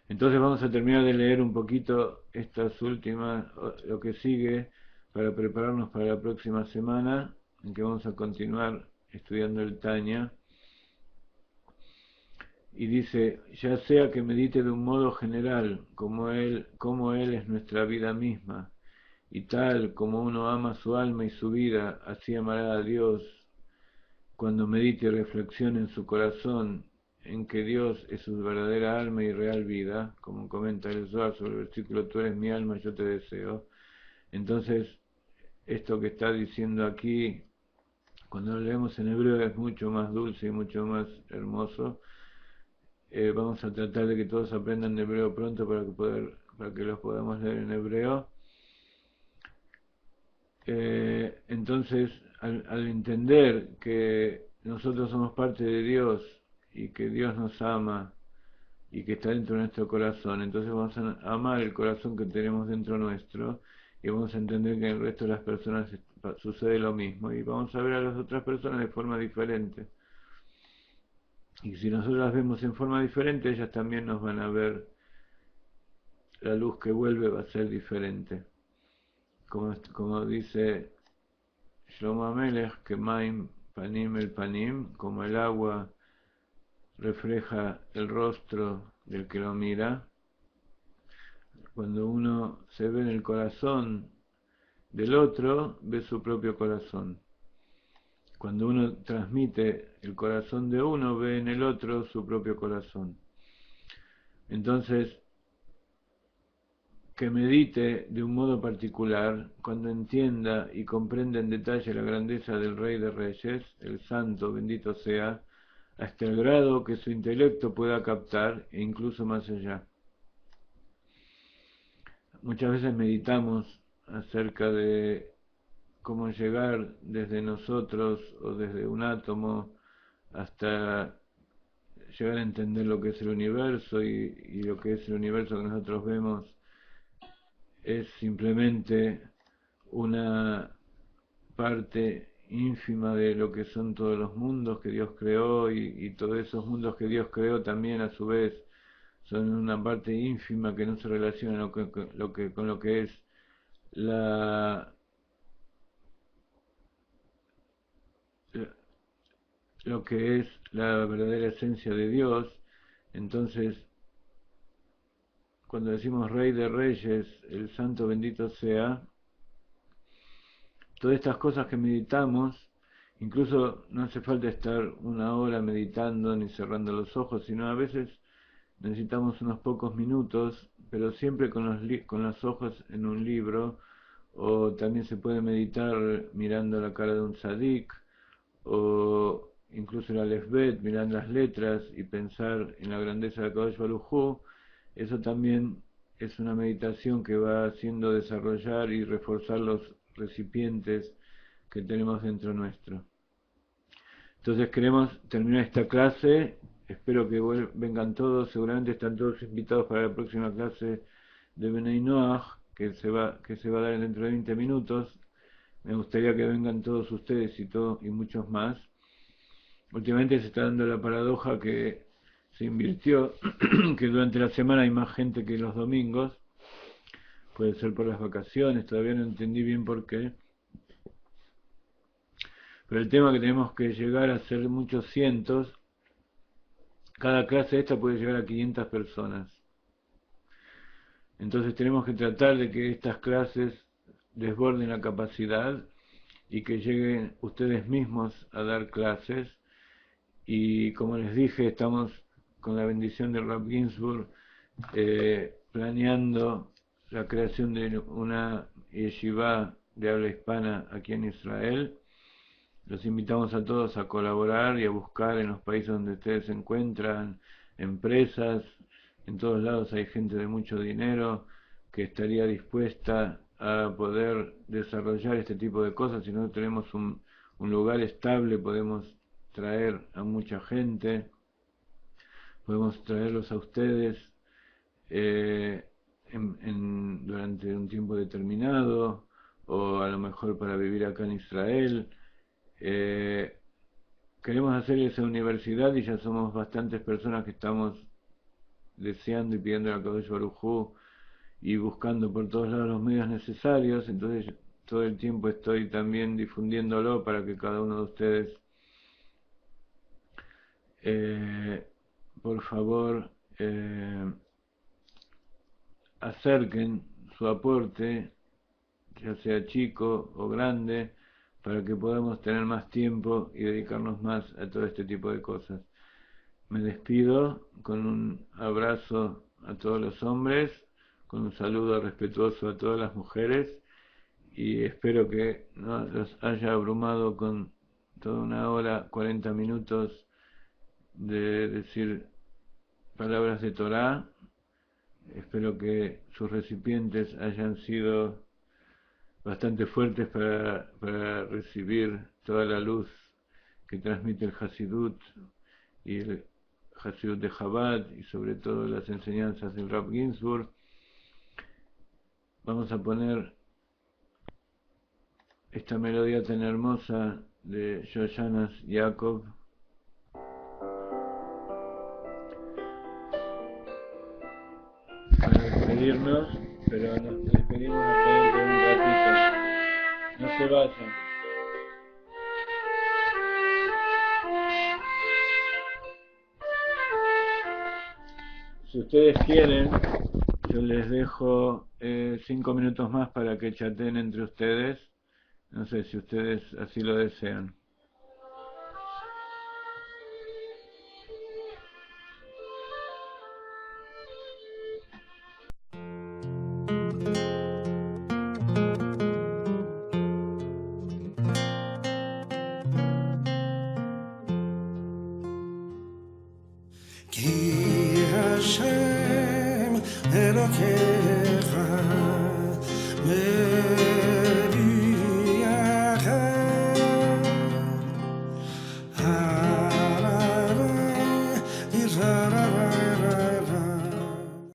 Entonces vamos a terminar de leer un poquito estas últimas, lo que sigue, para prepararnos para la próxima semana, en que vamos a continuar estudiando el Tanya. Y dice: ya sea que medite de un modo general, como él es nuestra vida misma, y tal como uno ama su alma y su vida, así amará a Dios, cuando medite y reflexione en su corazón en que Dios es su verdadera alma y real vida, como comenta el Zohar sobre el versículo: tú eres mi alma, yo te deseo. Entonces, esto que está diciendo aquí, cuando lo leemos en hebreo, es mucho más dulce y mucho más hermoso. Vamos a tratar de que todos aprendan de hebreo pronto para que los podamos leer en hebreo. Entonces, al entender que nosotros somos parte de Dios y que Dios nos ama y que está dentro de nuestro corazón, entonces vamos a amar el corazón que tenemos dentro nuestro, y vamos a entender que en el resto de las personas sucede lo mismo, y vamos a ver a las otras personas de forma diferente. Y si nosotros las vemos en forma diferente, ellas también nos van a ver. La luz que vuelve va a ser diferente. Como dice Shlomo Amelech, que Maim Panim el Panim, como el agua refleja el rostro del que lo mira. Cuando uno se ve en el corazón del otro, ve su propio corazón. Cuando uno transmite el corazón de uno, ve en el otro su propio corazón. Entonces, que medite de un modo particular cuando entienda y comprenda en detalle la grandeza del Rey de Reyes, el Santo, bendito sea, hasta el grado que su intelecto pueda captar e incluso más allá. Muchas veces meditamos acerca de cómo llegar desde nosotros o desde un átomo hasta llegar a entender lo que es el universo y lo que es el universo que nosotros vemos es simplemente una parte ínfima de lo que son todos los mundos que Dios creó y todos esos mundos que Dios creó también a su vez son una parte ínfima que no se relaciona con lo que es lo que es la verdadera esencia de Dios. Entonces, cuando decimos Rey de Reyes, el Santo bendito sea, todas estas cosas que meditamos, incluso no hace falta estar una hora meditando ni cerrando los ojos, sino a veces necesitamos unos pocos minutos, pero siempre con los ojos en un libro, o también se puede meditar mirando la cara de un tzadik, o incluso el Aleph Bet, mirando las letras y pensar en la grandeza de Kadosh Baruj Hu. Eso también es una meditación que va haciendo desarrollar y reforzar los recipientes que tenemos dentro nuestro. Entonces queremos terminar esta clase, espero que vengan todos, seguramente están todos invitados para la próxima clase de Benei Noach, que se va a dar dentro de 20 minutos. Me gustaría que vengan todos ustedes y muchos más. Últimamente se está dando la paradoja que se invirtió, que durante la semana hay más gente que los domingos, puede ser por las vacaciones, todavía no entendí bien por qué. Pero el tema que tenemos que llegar a ser muchos cientos, cada clase esta puede llegar a 500 personas. Entonces tenemos que tratar de que estas clases desborden la capacidad y que lleguen ustedes mismos a dar clases. Y como les dije, estamos con la bendición de Rav Ginsburg planeando la creación de una yeshiva de habla hispana aquí en Israel. Los invitamos a todos a colaborar y a buscar en los países donde ustedes se encuentran, empresas, en todos lados hay gente de mucho dinero que estaría dispuesta a poder desarrollar este tipo de cosas. Si no tenemos un lugar estable, podemos traer a mucha gente, podemos traerlos a ustedes durante un tiempo determinado, o a lo mejor para vivir acá en Israel. Queremos hacer esa universidad y ya somos bastantes personas que estamos deseando y pidiendo a Kadosh Baruj Hu y buscando por todos lados los medios necesarios. Entonces todo el tiempo estoy también difundiéndolo para que cada uno de ustedes por favor acerquen su aporte, ya sea chico o grande, para que podamos tener más tiempo y dedicarnos más a todo este tipo de cosas. Me despido con un abrazo a todos los hombres, con un saludo respetuoso a todas las mujeres, y espero que no los haya abrumado con toda una hora, 40 minutos de decir palabras de Torá. Espero que sus recipientes hayan sido bastante fuertes para recibir toda la luz que transmite el Hasidut y el Hasidut de Chabad, y sobre todo las enseñanzas del Rav Ginsburg. Vamos a poner esta melodía tan hermosa de Shoshana Yaakov. Para despedirnos, pero nos despedimos hasta dentro de un ratito. No se vayan. Si ustedes quieren, yo les dejo 5 minutos más para que chateen entre ustedes. No sé si ustedes así lo desean. כי השם אלוקיך